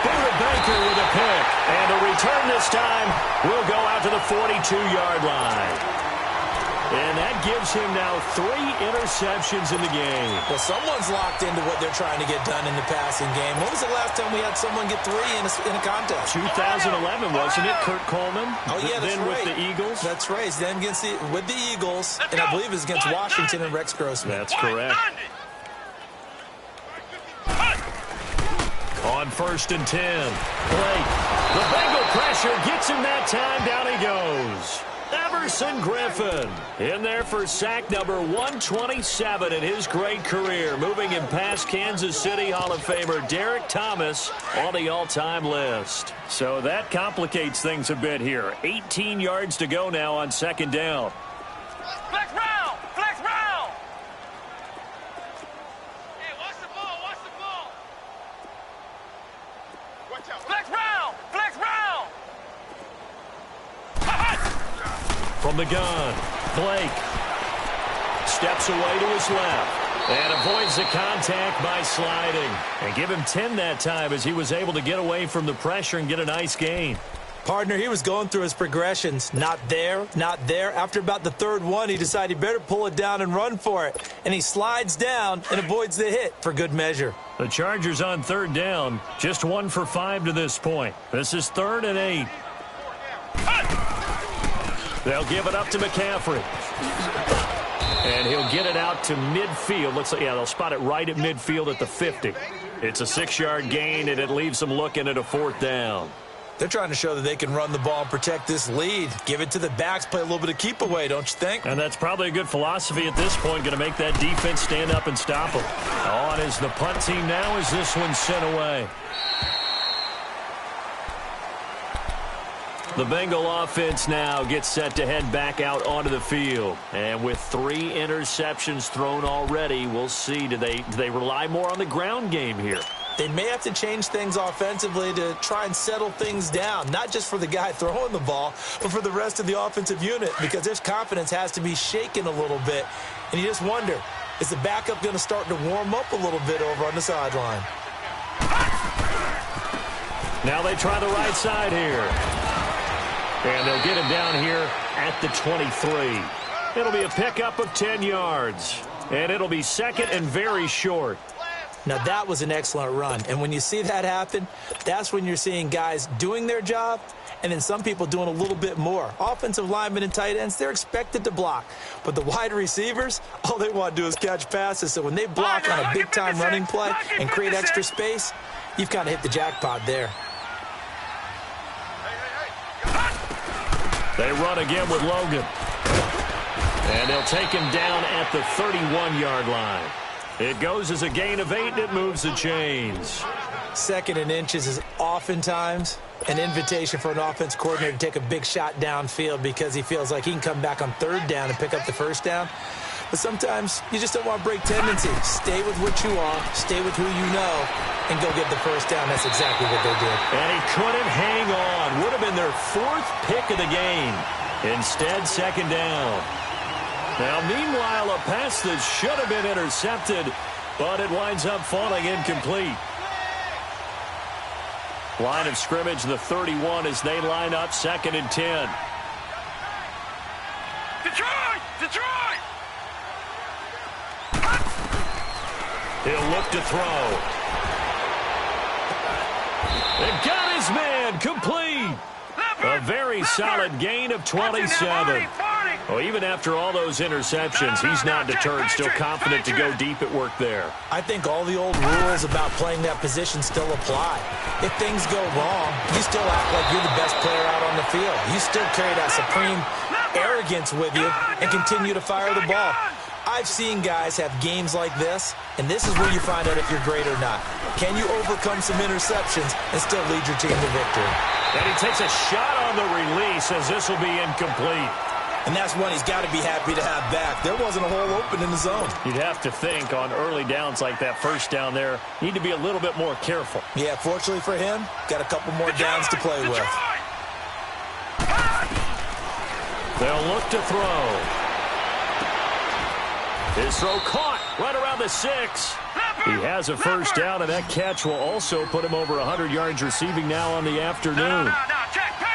Buda Baker with a pick. And a return this time will go out to the 42-yard line. And that gives him now 3 interceptions in the game. Well, someone's locked into what they're trying to get done in the passing game. When was the last time we had someone get 3 in a contest? 2011, wasn't it, Kurt Coleman? Oh, yeah, that's then right. With the Eagles? That's right. Then with the Eagles, and I believe it's against Washington and Rex Grossman. That's correct. On 1st and 10, Blake. The Bengal pressure gets him that time. Down he goes. Everson Griffin in there for sack number 127 in his great career, moving him past Kansas City Hall of Famer Derek Thomas on the all-time list. So that complicates things a bit here. 18 yards to go now on 2nd down. Flex round! Flex round! Hey, watch the ball! Watch the ball! Watch out! Flex round! Flex round! From the gun, Blake steps away to his left and avoids the contact by sliding. And give him 10 that time as he was able to get away from the pressure and get a nice gain. Partner, he was going through his progressions. Not there, not there. After about the 3rd one, he decided he better pull it down and run for it. And he slides down and avoids the hit for good measure. The Chargers on 3rd down, just 1 for 5 to this point. This is 3rd and 8. They'll give it up to McCaffrey. And he'll get it out to midfield. Looks like, yeah, they'll spot it right at midfield at the 50. It's a 6-yard gain, and it leaves them looking at a 4th down. They're trying to show that they can run the ball and protect this lead. Give it to the backs, play a little bit of keep away, don't you think? And that's probably a good philosophy at this point, going to make that defense stand up and stop them. On is the punt team now as this one's sent away. The Bengal offense now gets set to head back out onto the field. And with 3 interceptions thrown already, we'll see. Do they rely more on the ground game here? They may have to change things offensively to try and settle things down, not just for the guy throwing the ball, but for the rest of the offensive unit, because their confidence has to be shaken a little bit. And you just wonder, is the backup going to start to warm up a little bit over on the sideline? Now they try the right side here. And they'll get him down here at the 23. It'll be a pickup of 10 yards. And it'll be 2nd and very short. Now, that was an excellent run. And when you see that happen, that's when you're seeing guys doing their job and then some people doing a little bit more. Offensive linemen and tight ends, they're expected to block. But the wide receivers, all they want to do is catch passes. So when they block on a big-time running play and create extra space, you've kind of hit the jackpot there. They run again with Logan. And they'll take him down at the 31-yard line. It goes as a gain of 8, and it moves the chains. 2nd and inches is oftentimes an invitation for an offense coordinator to take a big shot downfield because he feels like he can come back on 3rd down and pick up the 1st down. But sometimes you just don't want to break tendency. Stay with what you are, stay with who you know, and go get the 1st down. That's exactly what they did. And he couldn't hang on. Would have been their 4th pick of the game. Instead, 2nd down. Now, meanwhile, a pass that should have been intercepted, but it winds up falling incomplete. Line of scrimmage, the 31, as they line up 2nd and 10. Detroit! Detroit! He'll look to throw. And got his man complete. A very solid gain of 27. Well, even after all those interceptions, he's not deterred, still confident to go deep at work there. I think all the old rules about playing that position still apply. If things go wrong, you still act like you're the best player out on the field. You still carry that supreme arrogance with you and continue to fire the ball. I've seen guys have games like this, and this is where you find out if you're great or not. Can you overcome some interceptions and still lead your team to victory? And he takes a shot on the release as this will be incomplete. And that's one he's got to be happy to have back. There wasn't a hole open in the zone. You'd have to think on early downs like that first down there, need to be a little bit more careful. Yeah, fortunately for him, got a couple more downs to play with. They'll look to throw. His throw caught right around the 6. He has a first down, and that catch will also put him over 100 yards receiving now on the afternoon.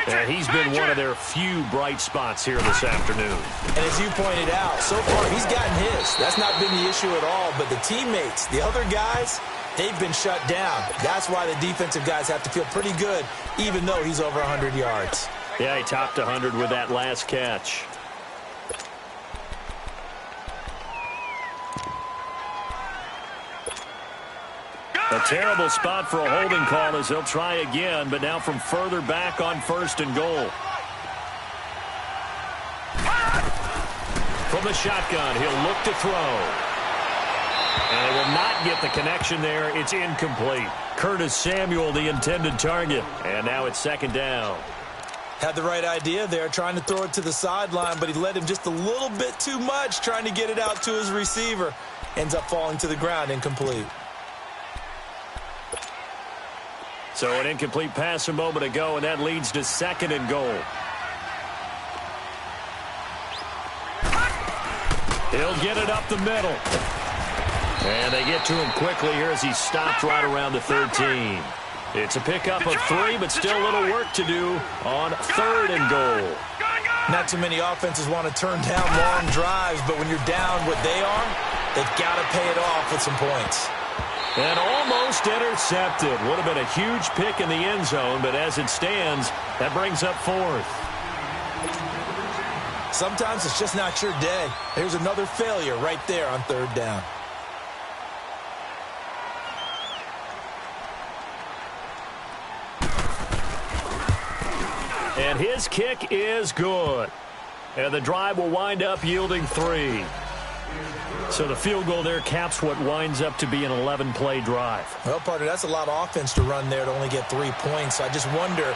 And he's been one of their few bright spots here this afternoon. And as you pointed out, so far he's gotten his. That's not been the issue at all. But the teammates, the other guys, they've been shut down. That's why the defensive guys have to feel pretty good, even though he's over 100 yards. Yeah, he topped 100 with that last catch. A terrible spot for a holding call as he'll try again, but now from further back on 1st and goal. From the shotgun, he'll look to throw. And he will not get the connection there. It's incomplete. Curtis Samuel, the intended target. And now it's 2nd down. Had the right idea there, trying to throw it to the sideline, but he led him just a little bit too much, trying to get it out to his receiver. Ends up falling to the ground, incomplete. So an incomplete pass a moment ago, and that leads to 2nd and goal. He'll get it up the middle. And they get to him quickly here as he stopped right around the 13. It's a pickup of 3, but still a little work to do on 3rd and goal. Not too many offenses want to turn down long drives, but when you're down what they are, they've got to pay it off with some points. And almost intercepted. Would have been a huge pick in the end zone, but as it stands, that brings up 4th. Sometimes it's just not your day. There's another failure right there on 3rd down. And his kick is good. And the drive will wind up yielding 3. So the field goal there caps what winds up to be an 11-play drive. Well, partner, that's a lot of offense to run there to only get 3 points. So I just wonder,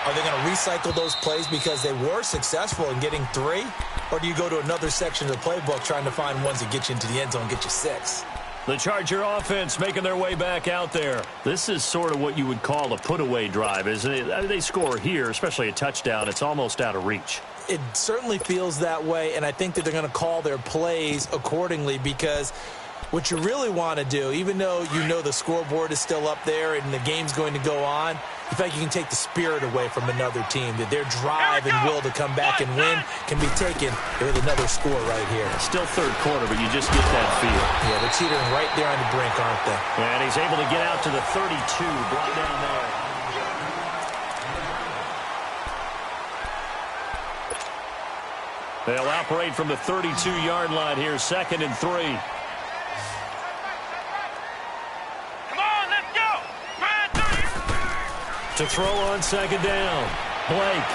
are they going to recycle those plays because they were successful in getting 3? Or do you go to another section of the playbook trying to find ones that get you into the end zone and get you 6? The Charger offense making their way back out there. This is sort of what you would call a put-away drive, isn't it? They score here, especially a touchdown. It's almost out of reach. It certainly feels that way, and I think that they're going to call their plays accordingly because what you really want to do, even though you know the scoreboard is still up there and the game's going to go on, you feel like you can take the spirit away from another team, that their drive and will to come back and win can be taken with another score right here. Still 3rd quarter, but you just get that feel. Yeah, they're teetering right there on the brink, aren't they? And he's able to get out to the 32, brought down there. They'll operate from the 32-yard line here, 2nd and 3. Come on, let's go. To throw on 2nd down. Blake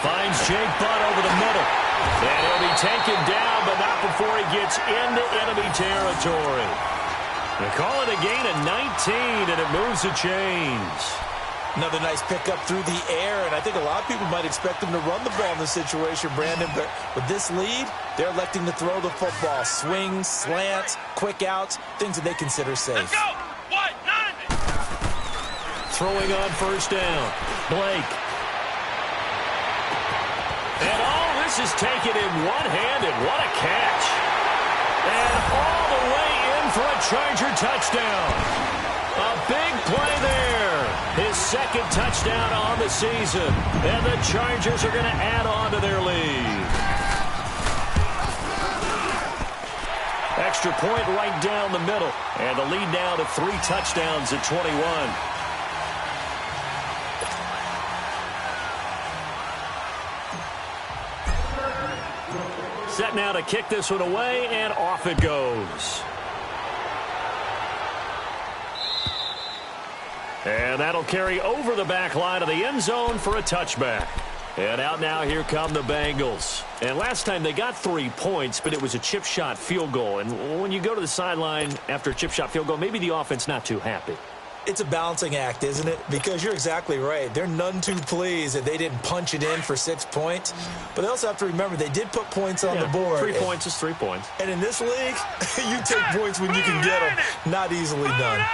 finds Jake Butt over the middle. And he'll be taken down, but not before he gets into enemy territory. They call it a gain of 19, and it moves the chains. Another nice pickup through the air, and I think a lot of people might expect him to run the ball in this situation, Brandon, but with this lead, they're electing to throw the football. Swings, slants, quick outs, things that they consider safe. Let's go. What? 90. Throwing on 1st down. Blake. And all this is taken in one-handed. What a catch. And all the way in for a Charger touchdown. A big play there. His 2nd touchdown on the season. And the Chargers are going to add on to their lead. Extra point right down the middle. And the lead now to 3 touchdowns at 21. Set now to kick this one away, and off it goes. And that'll carry over the back line of the end zone for a touchback. And out now, here come the Bengals. And last time they got 3 points, but it was a chip shot field goal. And when you go to the sideline after a chip shot field goal, maybe the offense not too happy. It's a balancing act, isn't it? Because you're exactly right. They're none too pleased that they didn't punch it in for 6 points. But they also have to remember they did put points on the board. 3 points is 3 points. And in this league, you take points when you can get them. Not easily done.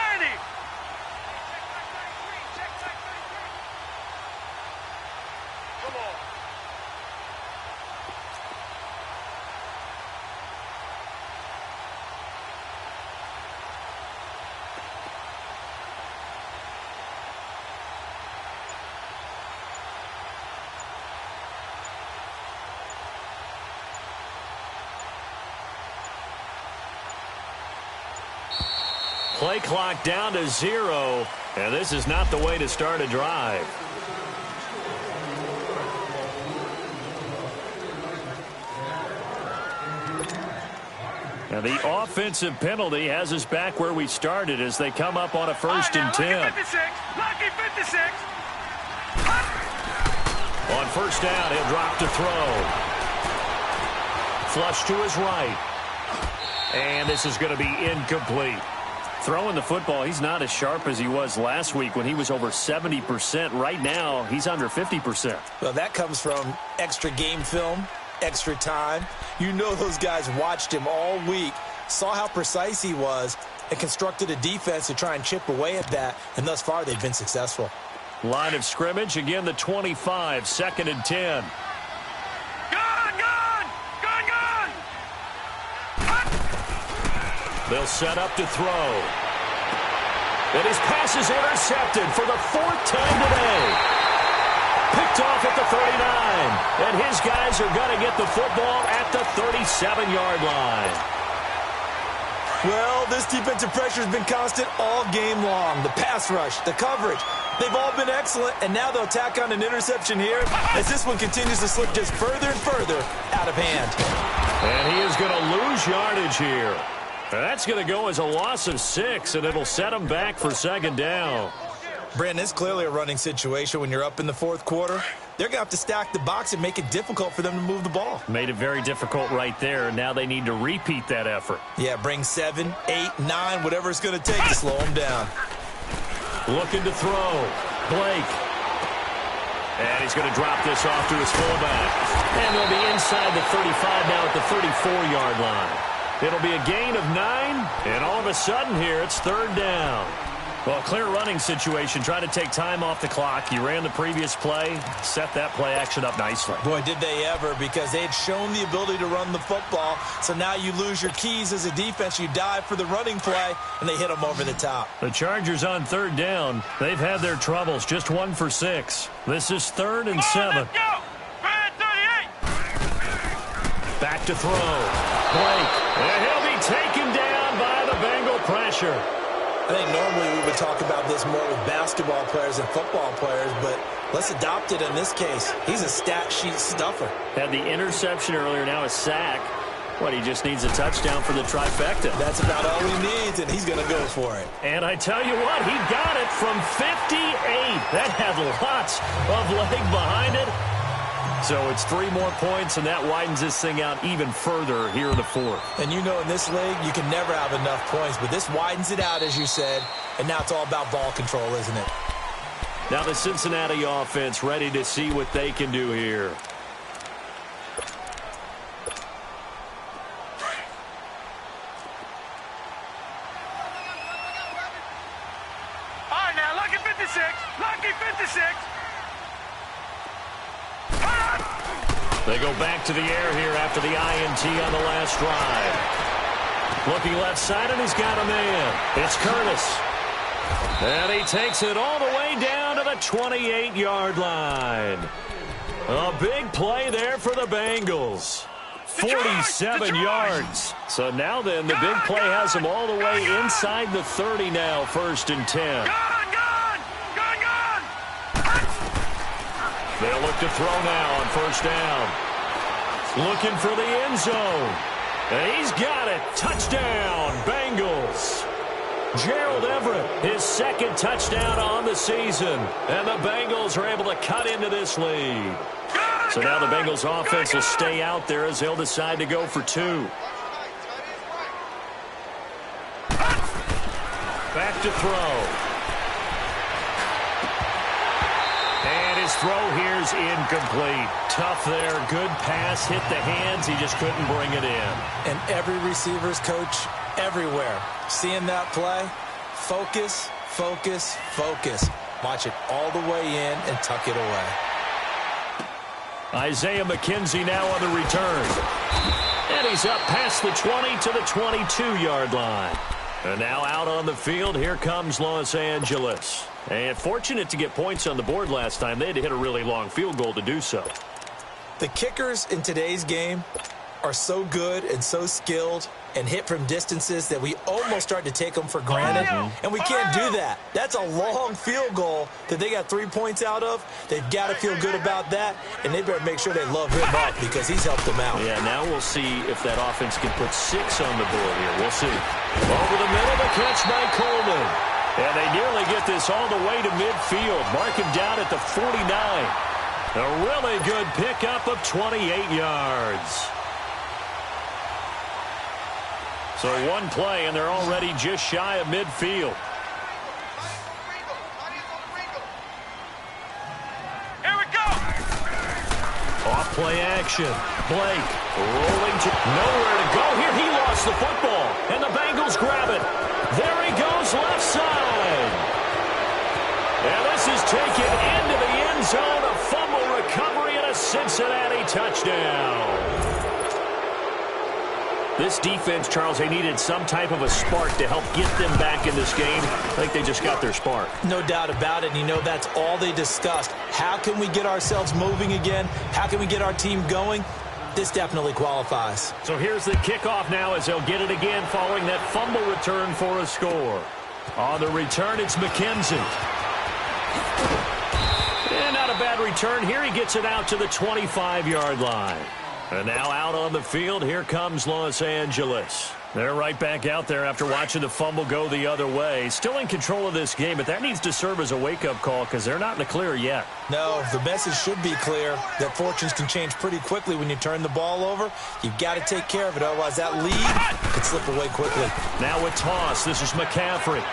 Play clock down to 0, and this is not the way to start a drive. And the offensive penalty has us back where we started as they come up on a 1st and 10. Lucky 56. On 1st down, he'll drop to throw. Flush to his right. And this is going to be incomplete. Throwing the football, he's not as sharp as he was last week when he was over 70%. Right now, he's under 50%. Well, that comes from extra game film, extra time. You know those guys watched him all week, saw how precise he was, and constructed a defense to try and chip away at that, and thus far they've been successful. Line of scrimmage, again the 25, 2nd and 10. They'll set up to throw. And his pass is intercepted for the 4th time today. Picked off at the 39. And his guys are going to get the football at the 37-yard line. Well, this defensive pressure has been constant all game long. The pass rush, the coverage, they've all been excellent. And now they'll tack on an interception here as this one continues to slip just further and further out of hand. And he is going to lose yardage here. That's going to go as a loss of 6, and it'll set him back for 2nd down. Brandon, it's clearly a running situation when you're up in the 4th quarter. They're going to have to stack the box and make it difficult for them to move the ball. Made it very difficult right there. Now they need to repeat that effort. Yeah, bring 7, 8, 9, whatever it's going to take to slow them down. Looking to throw. Blake. And he's going to drop this off to his fullback. And they'll be inside the 35 now at the 34-yard line. It'll be a gain of 9, and all of a sudden here, it's 3rd down. Well, clear running situation. Try to take time off the clock. You ran the previous play, set that play action up nicely. Boy, did they ever, because they had shown the ability to run the football. So now you lose your keys as a defense. You dive for the running play, and they hit them over the top. The Chargers on 3rd down. They've had their troubles. Just 1 for 6. This is 3rd and 7. Let's go! 38! Back to throw. Blake. And he'll be taken down by the Bengal pressure. I think normally we would talk about this more with basketball players and football players, but let's adopt it in this case. He's a stat sheet stuffer. Had the interception earlier, now a sack. What, he just needs a touchdown for the trifecta. That's about all he needs, and he's going to go for it. And I tell you what, he got it from 58. That had lots of leg behind it. So it's 3 more points, and that widens this thing out even further here in the 4th. And you know in this league, you can never have enough points, but this widens it out, as you said, and now it's all about ball control, isn't it? Now the Cincinnati offense ready to see what they can do here. All right, now, lucky 56. Lucky 56. They go back to the air here after the INT on the last drive. Looking left side, and he's got a man. It's Curtis. And he takes it all the way down to the 28-yard line. A big play there for the Bengals. 47 yards. So now then, the big play has them all the way inside the 30 now, 1st and 10. They'll look to throw now on 1st down. Looking for the end zone. And he's got it. Touchdown, Bengals. Gerald Everett, his 2nd touchdown on the season. And the Bengals are able to cut into this lead. So now the Bengals offense will stay out there as they'll decide to go for 2. Back to throw. is incomplete. Tough there. Good pass. Hit the hands. He just couldn't bring it in. And every receiver's coach everywhere, seeing that play, focus, focus, focus. Watch it all the way in and tuck it away. Isaiah McKenzie now on the return. And he's up past the 20 to the 22-yard line. And now out on the field, here comes Los Angeles. And fortunate to get points on the board last time. They had to hit a really long field goal to do so. The kickers in today's game are so good and so skilled and hit from distances that we almost start to take them for granted. And we can't do that. That's a long field goal that they got 3 points out of. They've got to feel good about that, and they better make sure they love him up because he's helped them out. Yeah, now we'll see if that offense can put 6 on the board here. We'll see. Over the middle, the catch by Coleman. And they nearly get this all the way to midfield. Mark him down at the 49. A really good pickup of 28 yards. So one play, and they're already just shy of midfield. Here we go! Off play action. Blake rolling to nowhere to go. Here he lost the football, and the Bengals grab it. There he goes left side. And this is taken into the end zone. A fumble recovery and a Cincinnati touchdown. This defense, Charles, they needed some type of a spark to help get them back in this game. I think they just got their spark. No doubt about it. And you know, that's all they discussed. How can we get ourselves moving again? How can we get our team going? This definitely qualifies. So here's the kickoff now as they'll get it again following that fumble return for a score. On the return, it's McKenzie. And not a bad return. Here he gets it out to the 25-yard line. And now out on the field, here comes Los Angeles. They're right back out there after watching the fumble go the other way. Still in control of this game, but that needs to serve as a wake-up call because they're not in the clear yet. No, the message should be clear that fortunes can change pretty quickly when you turn the ball over. You've got to take care of it, otherwise that lead could slip away quickly. Now with toss, this is McCaffrey.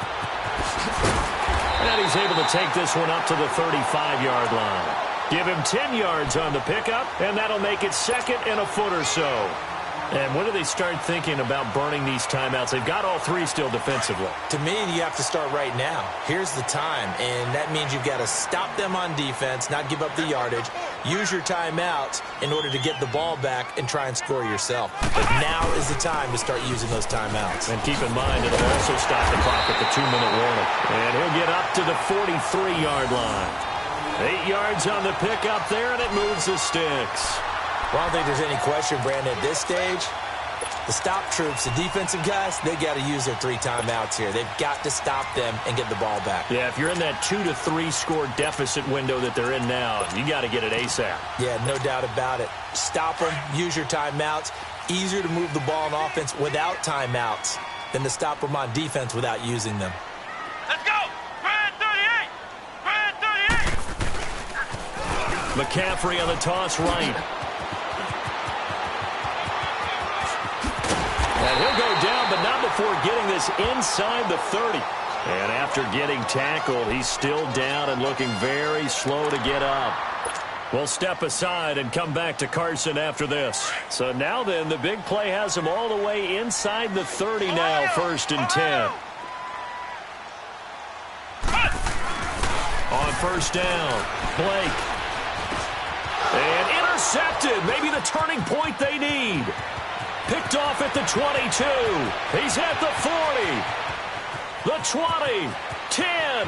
And he's able to take this one up to the 35-yard line. Give him 10 yards on the pickup, and that'll make it second and a foot or so. And when do they start thinking about burning these timeouts? They've got all 3 still defensively. To me, you have to start right now. Here's the time, and that means you've got to stop them on defense, not give up the yardage, use your timeouts in order to get the ball back and try and score yourself. But now is the time to start using those timeouts. And keep in mind, it'll also stop the clock at the 2-minute warning. And he'll get up to the 43-yard line. 8 yards on the pickup there, and it moves the sticks. Well, I don't think there's any question, Brandon, at this stage, the stop troops, the defensive guys, they got to use their 3 timeouts here. They've got to stop them and get the ball back. Yeah, if you're in that 2 to 3 score deficit window that they're in now, you got to get it ASAP. Yeah, no doubt about it. Stop them, use your timeouts. Easier to move the ball on offense without timeouts than to stop them on defense without using them. Let's go! Brad 38! Brad 38! McCaffrey on the toss right. And he'll go down, but not before getting this inside the 30. And after getting tackled, he's still down and looking very slow to get up. We'll step aside and come back to Carson after this. So now then, the big play has him all the way inside the 30 now, 1st and 10. On 1st down, Blake. And intercepted, maybe the turning point they need. Picked off at the 22. He's at the 40. The 20. 10.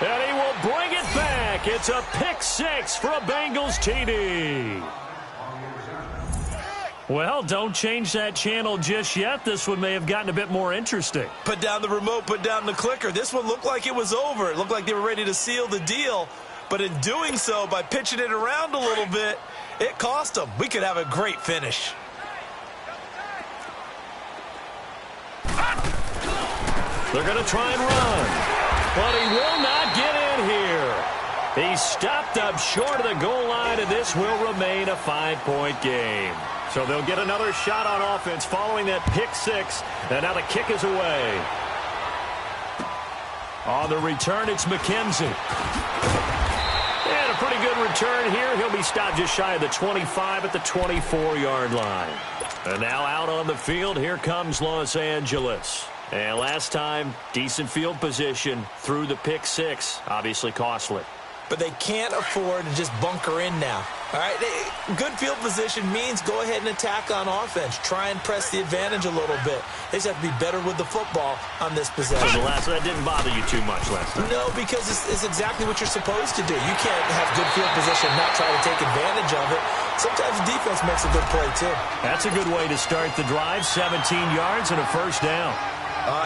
And he will bring it back. It's a pick 6 for a Bengals TD. Well, don't change that channel just yet. This one may have gotten a bit more interesting. Put down the remote, put down the clicker. This one looked like it was over. It looked like they were ready to seal the deal. But in doing so, by pitching it around a little bit, it cost them. We could have a great finish. They're going to try and run. But he will not get in here. He's stopped up short of the goal line, and this will remain a 5-point game. So they'll get another shot on offense following that pick 6. And now the kick is away. On the return, it's McKenzie. And a a pretty good return here. He'll be stopped just shy of the 25 at the 24-yard line. And now out on the field, here comes Los Angeles. And last time, decent field position through the pick six. Obviously costly. But they can't afford to just bunker in now. All right, good field position means go ahead and attack on offense. Try and press the advantage a little bit. They just have to be better with the football on this possession. So that didn't bother you too much last time? No, because it's exactly what you're supposed to do. You can't have good field position and not try to take advantage of it. Sometimes the defense makes a good play, too. That's a good way to start the drive. 17 yards and a first down.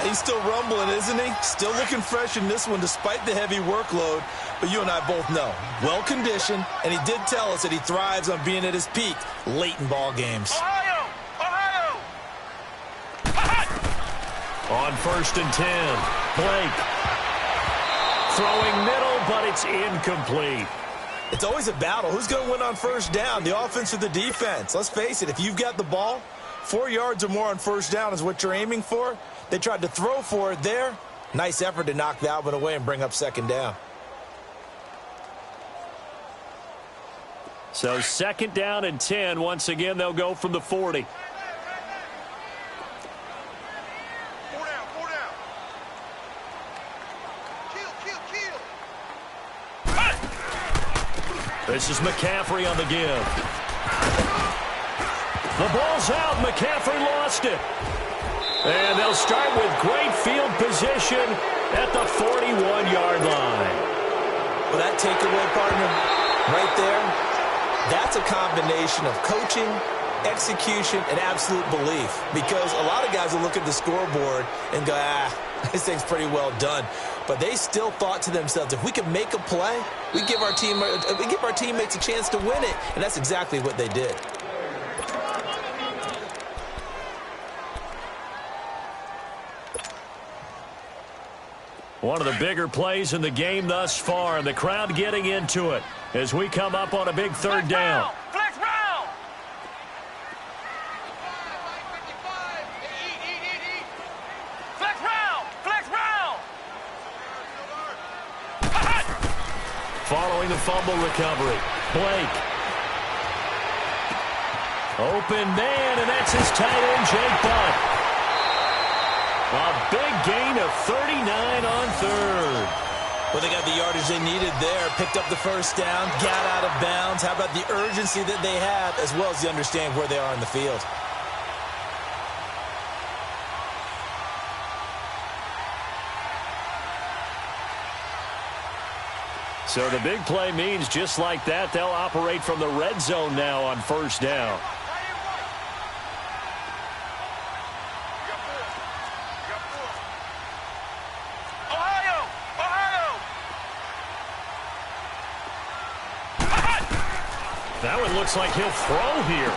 He's still rumbling, isn't he? Still looking fresh in this one despite the heavy workload. But you and I both know, well-conditioned, and he did tell us that he thrives on being at his peak late in ball games. Ohio! On 1st and 10, Blake. Throwing middle, but it's incomplete. It's always a battle. Who's going to win on first down, the offense or the defense? Let's face it, if you've got the ball, 4 yards or more on first down is what you're aiming for. They tried to throw for it there. Nice effort to knock that one away and bring up second down. So 2nd down and 10. Once again, they'll go from the 40. Four down. Kill. This is McCaffrey on the give. The ball's out. McCaffrey lost it. And they'll start with great field position at the 41-yard line. Well, that takeaway, partner, right there, that's a combination of coaching, execution, and absolute belief. Because a lot of guys will look at the scoreboard and go, this thing's pretty well done. But they still thought to themselves, if we can make a play, we give our teammates a chance to win it. And that's exactly what they did. One of the bigger plays in the game thus far, and the crowd getting into it as we come up on a big 3rd down. Flex round. Flex round. Following the fumble recovery, Blake. Open man, and that's his tight end, Jake Butt. A big gain of 39 on 3rd. Well, they got the yardage they needed there, picked up the first down, got out of bounds. How about the urgency that they have, as well as the understanding where they are in the field? So the big play means just like that, they'll operate from the red zone now on 1st down. That one looks like he'll throw here.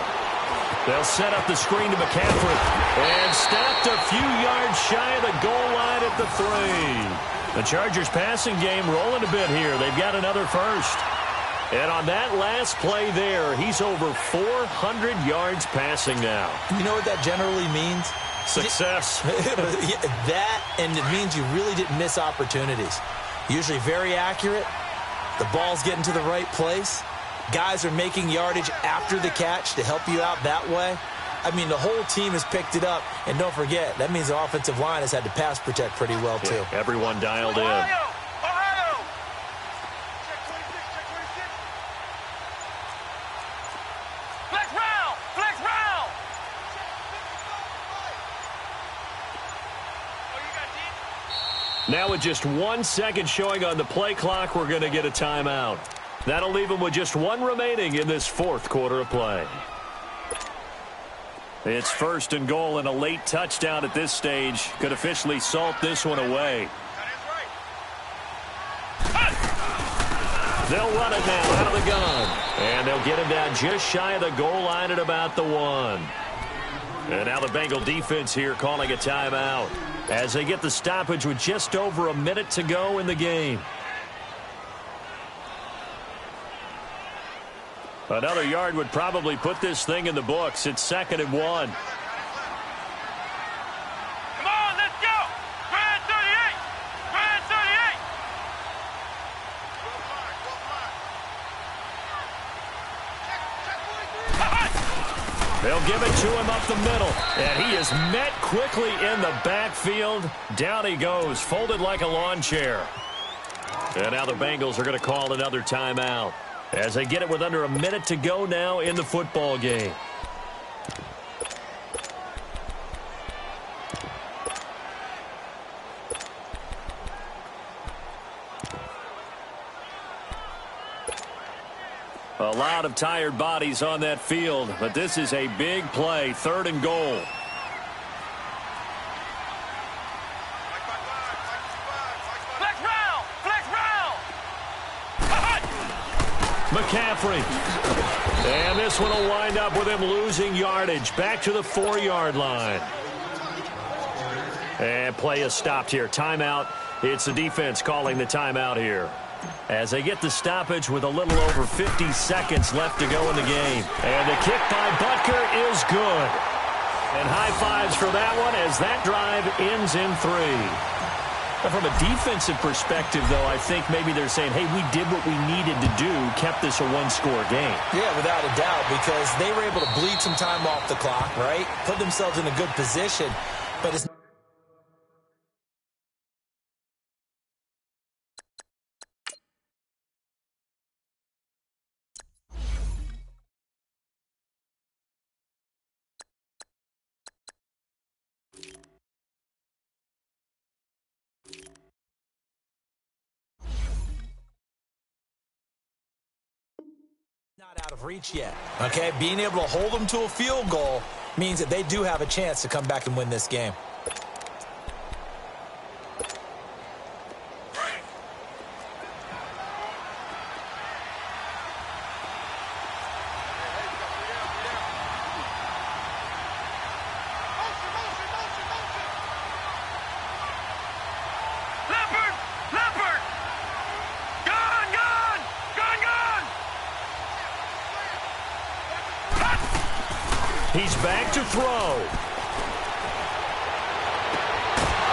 They'll set up the screen to McCaffrey. And stopped a few yards shy of the goal line at the 3. The Chargers passing game rolling a bit here. They've got another first. And on that last play there, he's over 400 yards passing now. You know what that generally means? Success. That, and it means you really didn't miss opportunities. Usually very accurate. The ball's getting to the right place. Guys are making yardage after the catch to help you out that way. I mean, the whole team has picked it up. And don't forget, that means the offensive line has had to pass protect pretty well, too. Yeah, everyone dialed in. Ohio! Flex round! Now with just 1 second showing on the play clock, we're going to get a timeout. That'll leave them with just 1 remaining in this 4th quarter of play. It's 1st and goal, and a late touchdown at this stage could officially salt this one away. They'll run it now out of the gun. And they'll get him down just shy of the goal line at about the 1. And now the Bengal defense here calling a timeout as they get the stoppage with just over a minute to go in the game. Another yard would probably put this thing in the books. It's 2nd and 1. Come on, let's go! Grand 38! 38! 38! They'll give it to him up the middle. And he is met quickly in the backfield. Down he goes, folded like a lawn chair. And now the Bengals are going to call another timeout as they get it with under a minute to go now in the football game. A lot of tired bodies on that field, but this is a big play, 3rd and goal. McCaffrey. And this one will wind up with him losing yardage. Back to the 4-yard line. And play is stopped here. Timeout. It's the defense calling the timeout here, as they get the stoppage with a little over 50 seconds left to go in the game. And the kick by Butker is good. And high fives for that one as that drive ends in 3. From a defensive perspective, though, I think maybe they're saying, hey, we did what we needed to do, kept this a one-score game. Yeah, without a doubt, because they were able to bleed some time off the clock, right? Put themselves in a good position, but it's not out of reach yet. Okay, being able to hold them to a field goal means that they do have a chance to come back and win this game. He's back to throw.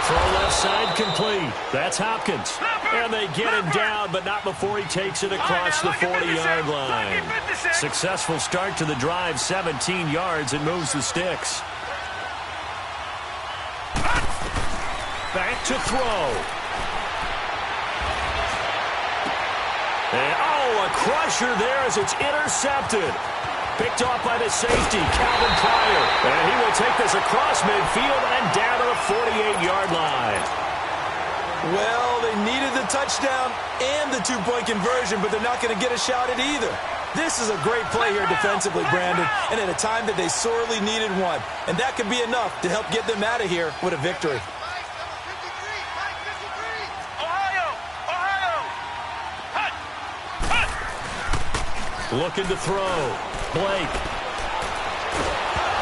Throw left side complete. That's Hopkins. And they get him down, but not before he takes it across the 40-yard line. Successful start to the drive, 17 yards, and moves the sticks. Back to throw. And, oh, a crusher there as it's intercepted. Picked off by the safety, Calvin Pryor. And he will take this across midfield and down to the 48-yard line. Well, they needed the touchdown and the two-point conversion, but they're not going to get a shot at either. This is a great play here defensively, Brandon, and at a time that they sorely needed one. And that could be enough to help get them out of here with a victory. Looking to throw. Blake.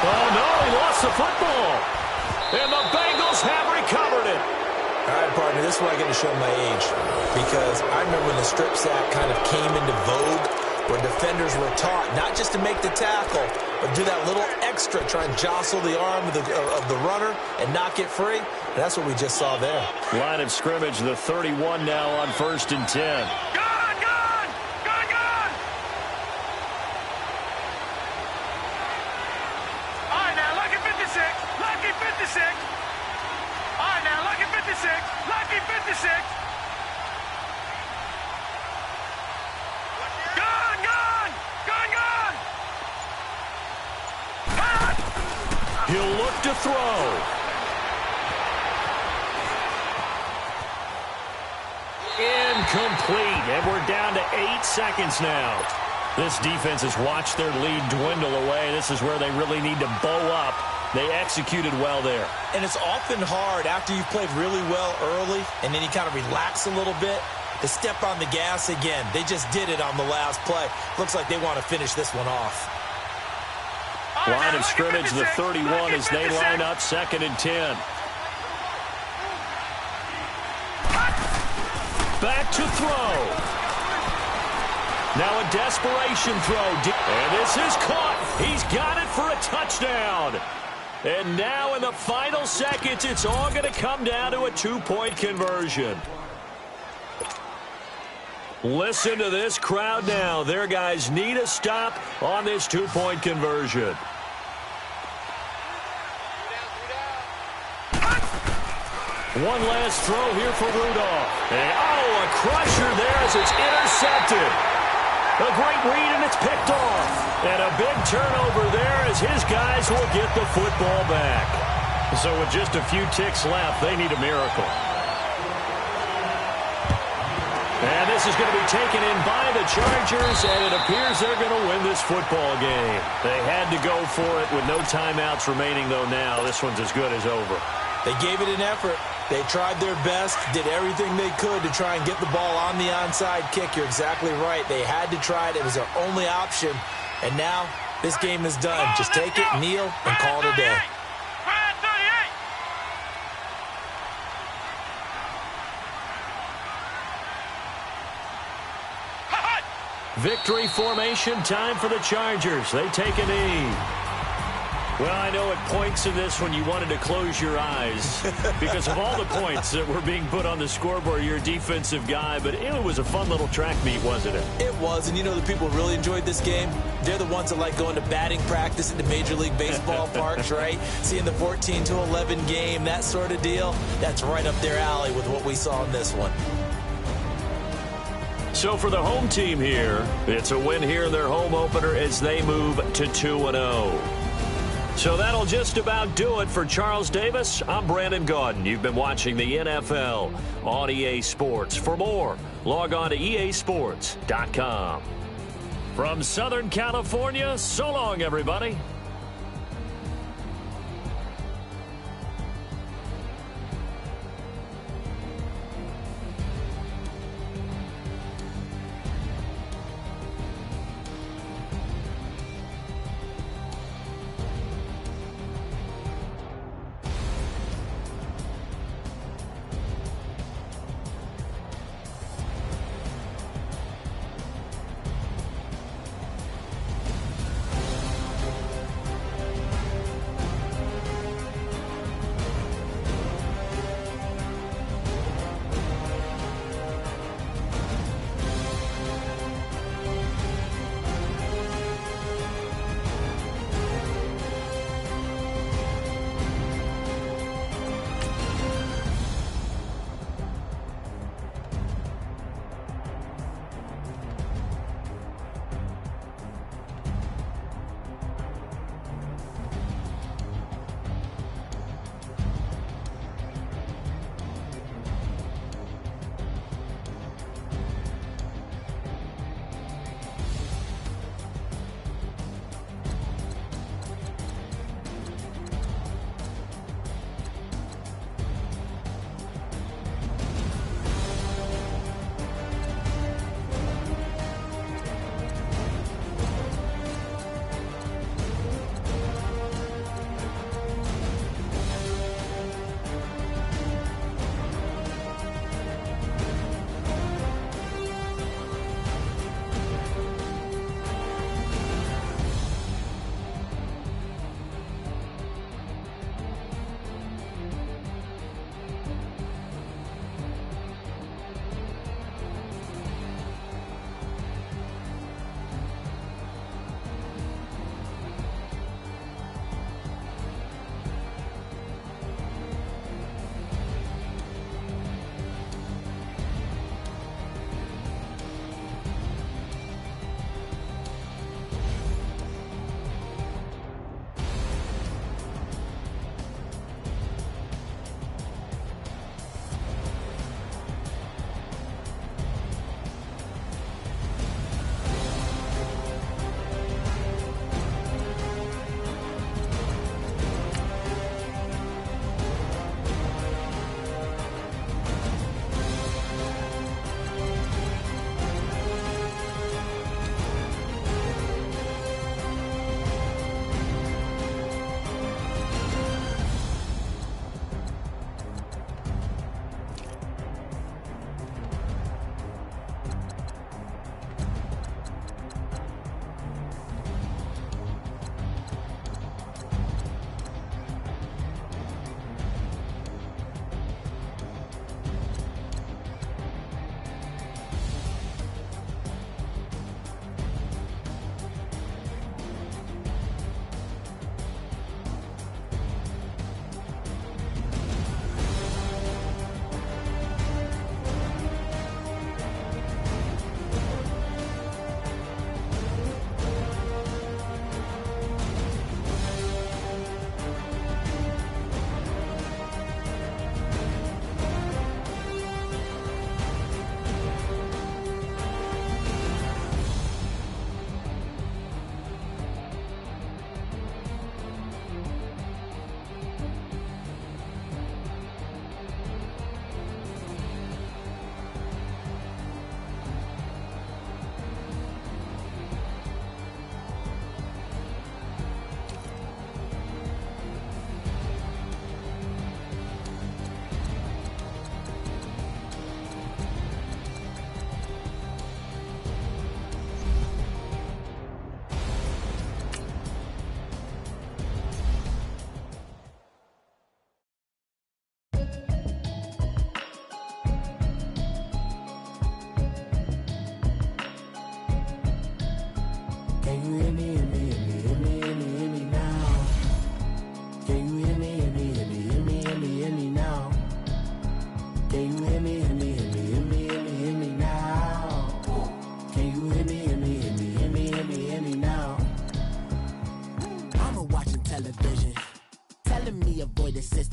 Oh, no, he lost the football. And the Bengals have recovered it. All right, partner, this is where I get to show my age. Because I remember when the strip sack kind of came into vogue, where defenders were taught not just to make the tackle, but do that little extra, try and jostle the arm of the runner and not get free. And that's what we just saw there. Line of scrimmage, the 31 now on 1st and 10. He'll look to throw. Incomplete, and we're down to 8 seconds now. This defense has watched their lead dwindle away. This is where they really need to bow up. They executed well there. And it's often hard after you've played really well early and then you kind of relax a little bit to step on the gas again. They just did it on the last play. Looks like they want to finish this one off. Line of scrimmage, the 31, as they line up 2nd and 10. Back to throw. Now a desperation throw. And this is caught. He's got it for a touchdown. And now in the final seconds, it's all going to come down to a 2-point conversion. Listen to this crowd now. Their guys need a stop on this 2-point conversion. One last throw here for Rudolph. And, a crusher there as it's intercepted. A great read, and it's picked off. And a big turnover there as his guys will get the football back. So with just a few ticks left, they need a miracle. And this is going to be taken in by the Chargers, and it appears they're going to win this football game. They had to go for it with no timeouts remaining, though now this one's as good as over. They gave it an effort. They tried their best, did everything they could to try and get the ball on the onside kick. You're exactly right. They had to try it. It was their only option. And now this game is done. Just take it, kneel, and call it a day. Victory formation time for the Chargers. They take a knee. Well, I know at points in this one you wanted to close your eyes because of all the points that were being put on the scoreboard. You're a defensive guy, but it was a fun little track meet, wasn't it? It was, and you know the people really enjoyed this game? They're the ones that like going to batting practice at the Major League Baseball parks, right? Seeing the 14-11 game, that sort of deal. That's right up their alley with what we saw in this one. So for the home team here, it's a win here in their home opener as they move to 2-0. So that'll just about do it for Charles Davis. I'm Brandon Gaudin. You've been watching the NFL on EA Sports. For more, log on to easports.com. From Southern California, so long, everybody.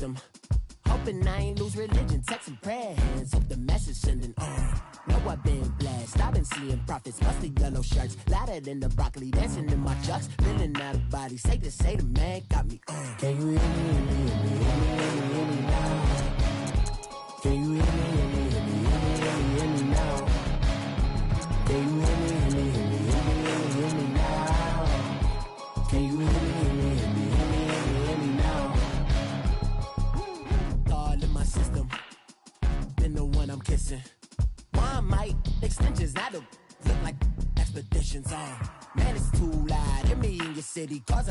system. Hoping I ain't lose religion, text and prayer hands. Hope the message sending on. Know I've been blessed. I've been seeing prophets, mostly yellow shirts. Louder than the broccoli, dancing in my chucks. Feeling out of body, say the man got me on. Can you hear me, hear me now? Can you hear me, hear me now? Can you hear me, hear me now? Can you hear me, hear me now? All in my system, been the one I'm kissing. One might extensions, now look like expeditions on. Man, it's too loud. Hear me in your city, cause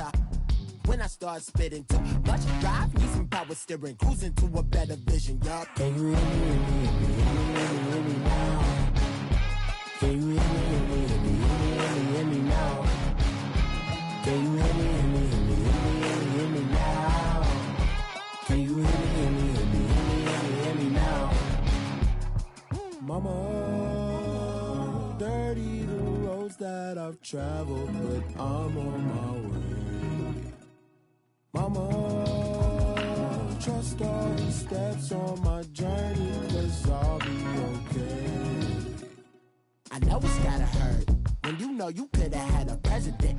when I start spitting too much drive, need some power steering, cruising to a better vision, y'all. Can you hear me, hear me now? Can you hear me, hear me now? Can you hear me, hear me now? Can you hear me, hear me now? Mama, dirty the roads that I've traveled, but I'm on my way. Mama, trust all the steps on my journey, 'cause I'll be okay. I know it's gotta hurt when you know you could've had a president.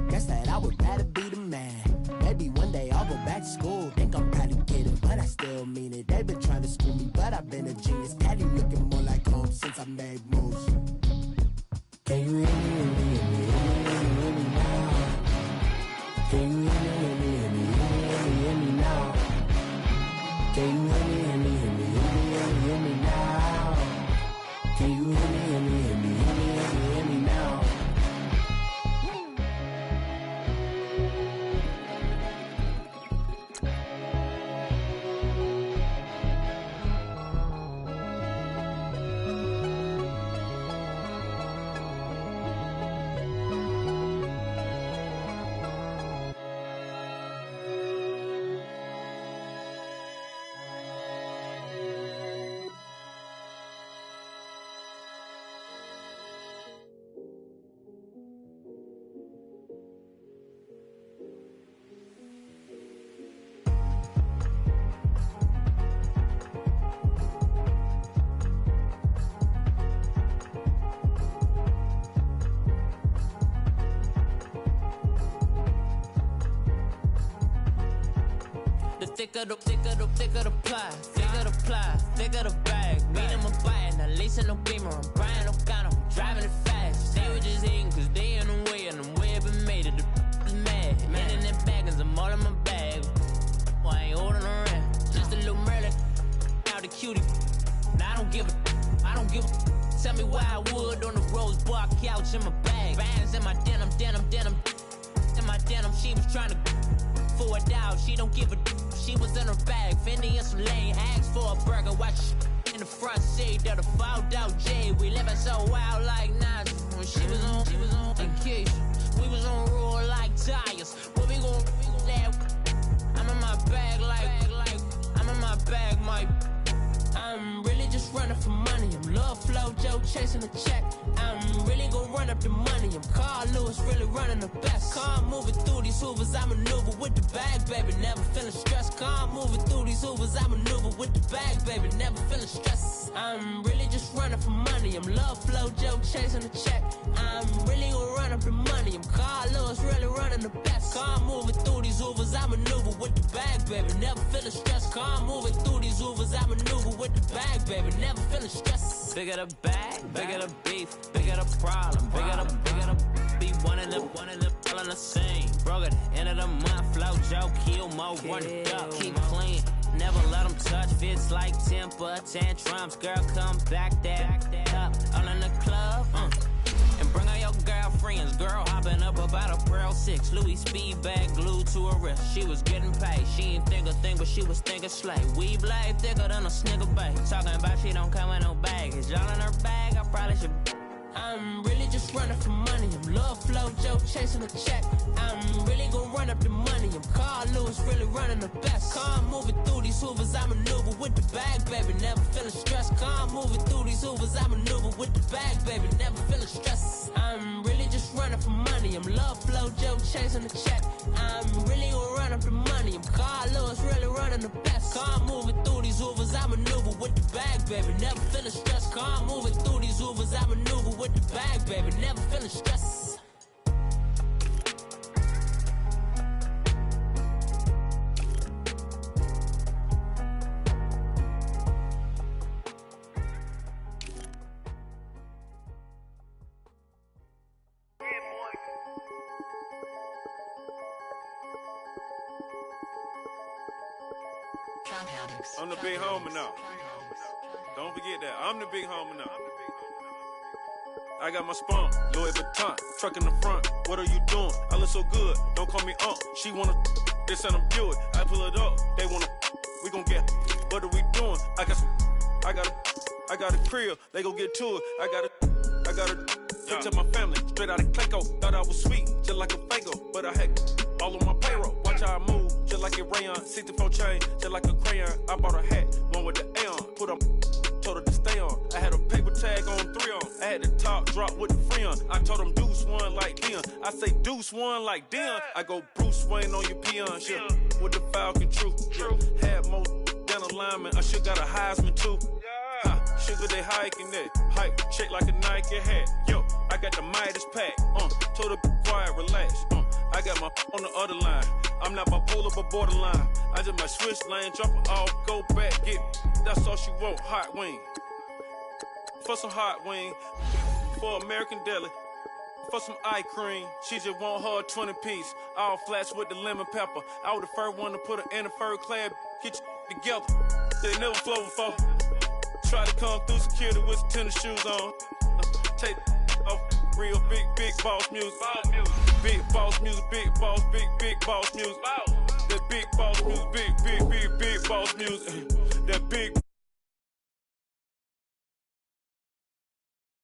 Guess that I would rather be the man. Maybe one day I'll go back to school. Think I'm probably kidding, but I still mean it. They've been trying to school me, but I've been a genius. Patty looking more like home since I made moves. Can you hear me, hear me now? Can you hear me, hear me now? Can you hear me, hear me now? Can you hear me, hear me now? Thicker the pie, thicker the bag. Meet them a buying, now lacing no beamer. I'm Brian O'Connor, I'm driving it fast. They were just hating cause they in the way, and the way I've been made it, the is mad. Man in them baggins, I'm all in my bag. I ain't holding around, just a little Merlin, out the cutie. Now I don't give a. Tell me why I would on the rose bar couch in my bag. Bands in my denim. In my denim, she was trying to for a doubt, she don't give a. She was in her bag, Fendi and some lame hags for a burger. Watch in the front seat of the fouled out J. We living so wild like Nas. When she was on vacation, we was on roll like tires. What we gon' let? I'm in my bag like I'm in my bag, my. I'm really just running for money. I'm Love Flow Joe chasing the check. I'm really gon' run up the money. I'm Carl Lewis, really running the best. Car moving through these hoovers, I maneuver with the bag, baby. Never feeling stressed. Car moving through these hoovers, I maneuver with the bag, baby. Never feeling stressed. I'm really just running for money. I'm Love Flow Joe chasing the check. I'm really gon' run up the money. I'm Carl Lewis, really running the best. Car moving through these hoovers, I maneuver with the bag, baby. Never feeling stressed. Car moving through these hoovers, I maneuver with the bag, baby. Never feeling stressed. Bigger the bag, bigger the beef, bigger the problem, bigger the be one of the all in the same. Broke at the end of the month, Flow Joe, kill more, run it up, keep clean. Never let them touch, fits like temper tantrums. Girl, come back that up, all in the club, and bring all your girlfriends. Girl hopping up about a Pearl 6, Louis speed bag glued to her wrist. She was getting paid, she ain't think a thing, but she was thinking slay. We blade thicker than a snigger bag. Talking about she don't come with no baggage. All in her bag, I probably should. I'm really just running for money. I'm love flow, Joe chasing a check. I'm really gon' run up the money. I'm Carl Lewis, really running the best. Calm moving through these Hoovers, I maneuver with the bag, baby. Never feeling stressed. Calm moving through these Hoovers, I maneuver with the bag, baby. Never feeling stressed. I'm really just running for money. I'm love flow, Joe chasing the check. I'm really gon' run up the money. I'm Carl Lewis, really running the best. Calm moving through these Hoovers, I maneuver with the bag, baby. Never feeling stressed. Calm moving through these Hoovers, I maneuver with the bag, baby. Never feeling stressed. I'm the big homie now. Don't forget that. I'm the big homie now. I got my spunk, Louis Vuitton, truck in the front. What are you doing? I look so good. Don't call me She wanna this and I'm Buick. I pull it up. They wanna. We gon' get. What are we doing? I got a crib. They gon' get to it. I got a. To my family, straight out of Clayco. Thought I was sweet, just like a Fago. But I had all on my payroll. Watch how I move, just like a rayon. 64 chain, just like a crayon. I bought a hat, one with the A on. Put up, told her to stay on. I had a paper tag on 3 on. I had the top drop with the free on. I told them Deuce one like Dion. I say Deuce one like Dion. I go Bruce Wayne on your peon shit. With the Falcon true. Had more than a lineman. I should got a Heisman too. Sugar, they hiking that. Hike, shake like a Nike hat. Yo, I got the Midas pack. Told her quiet, relax. I got my on the other line. I'm not bipolar, but borderline. I just might switch lane, drop it off, go back, get. That's all she want, hot wing. For some hot wing, for American deli. For some eye cream, she just want her 20-piece. All flats with the lemon pepper. I was the first one to put her in the fur clad. Get you together. They never flow before. Try to come through security with some tennis shoes on. Take off real big boss music. Big boss music, big boss music. That big boss music, big boss music. That big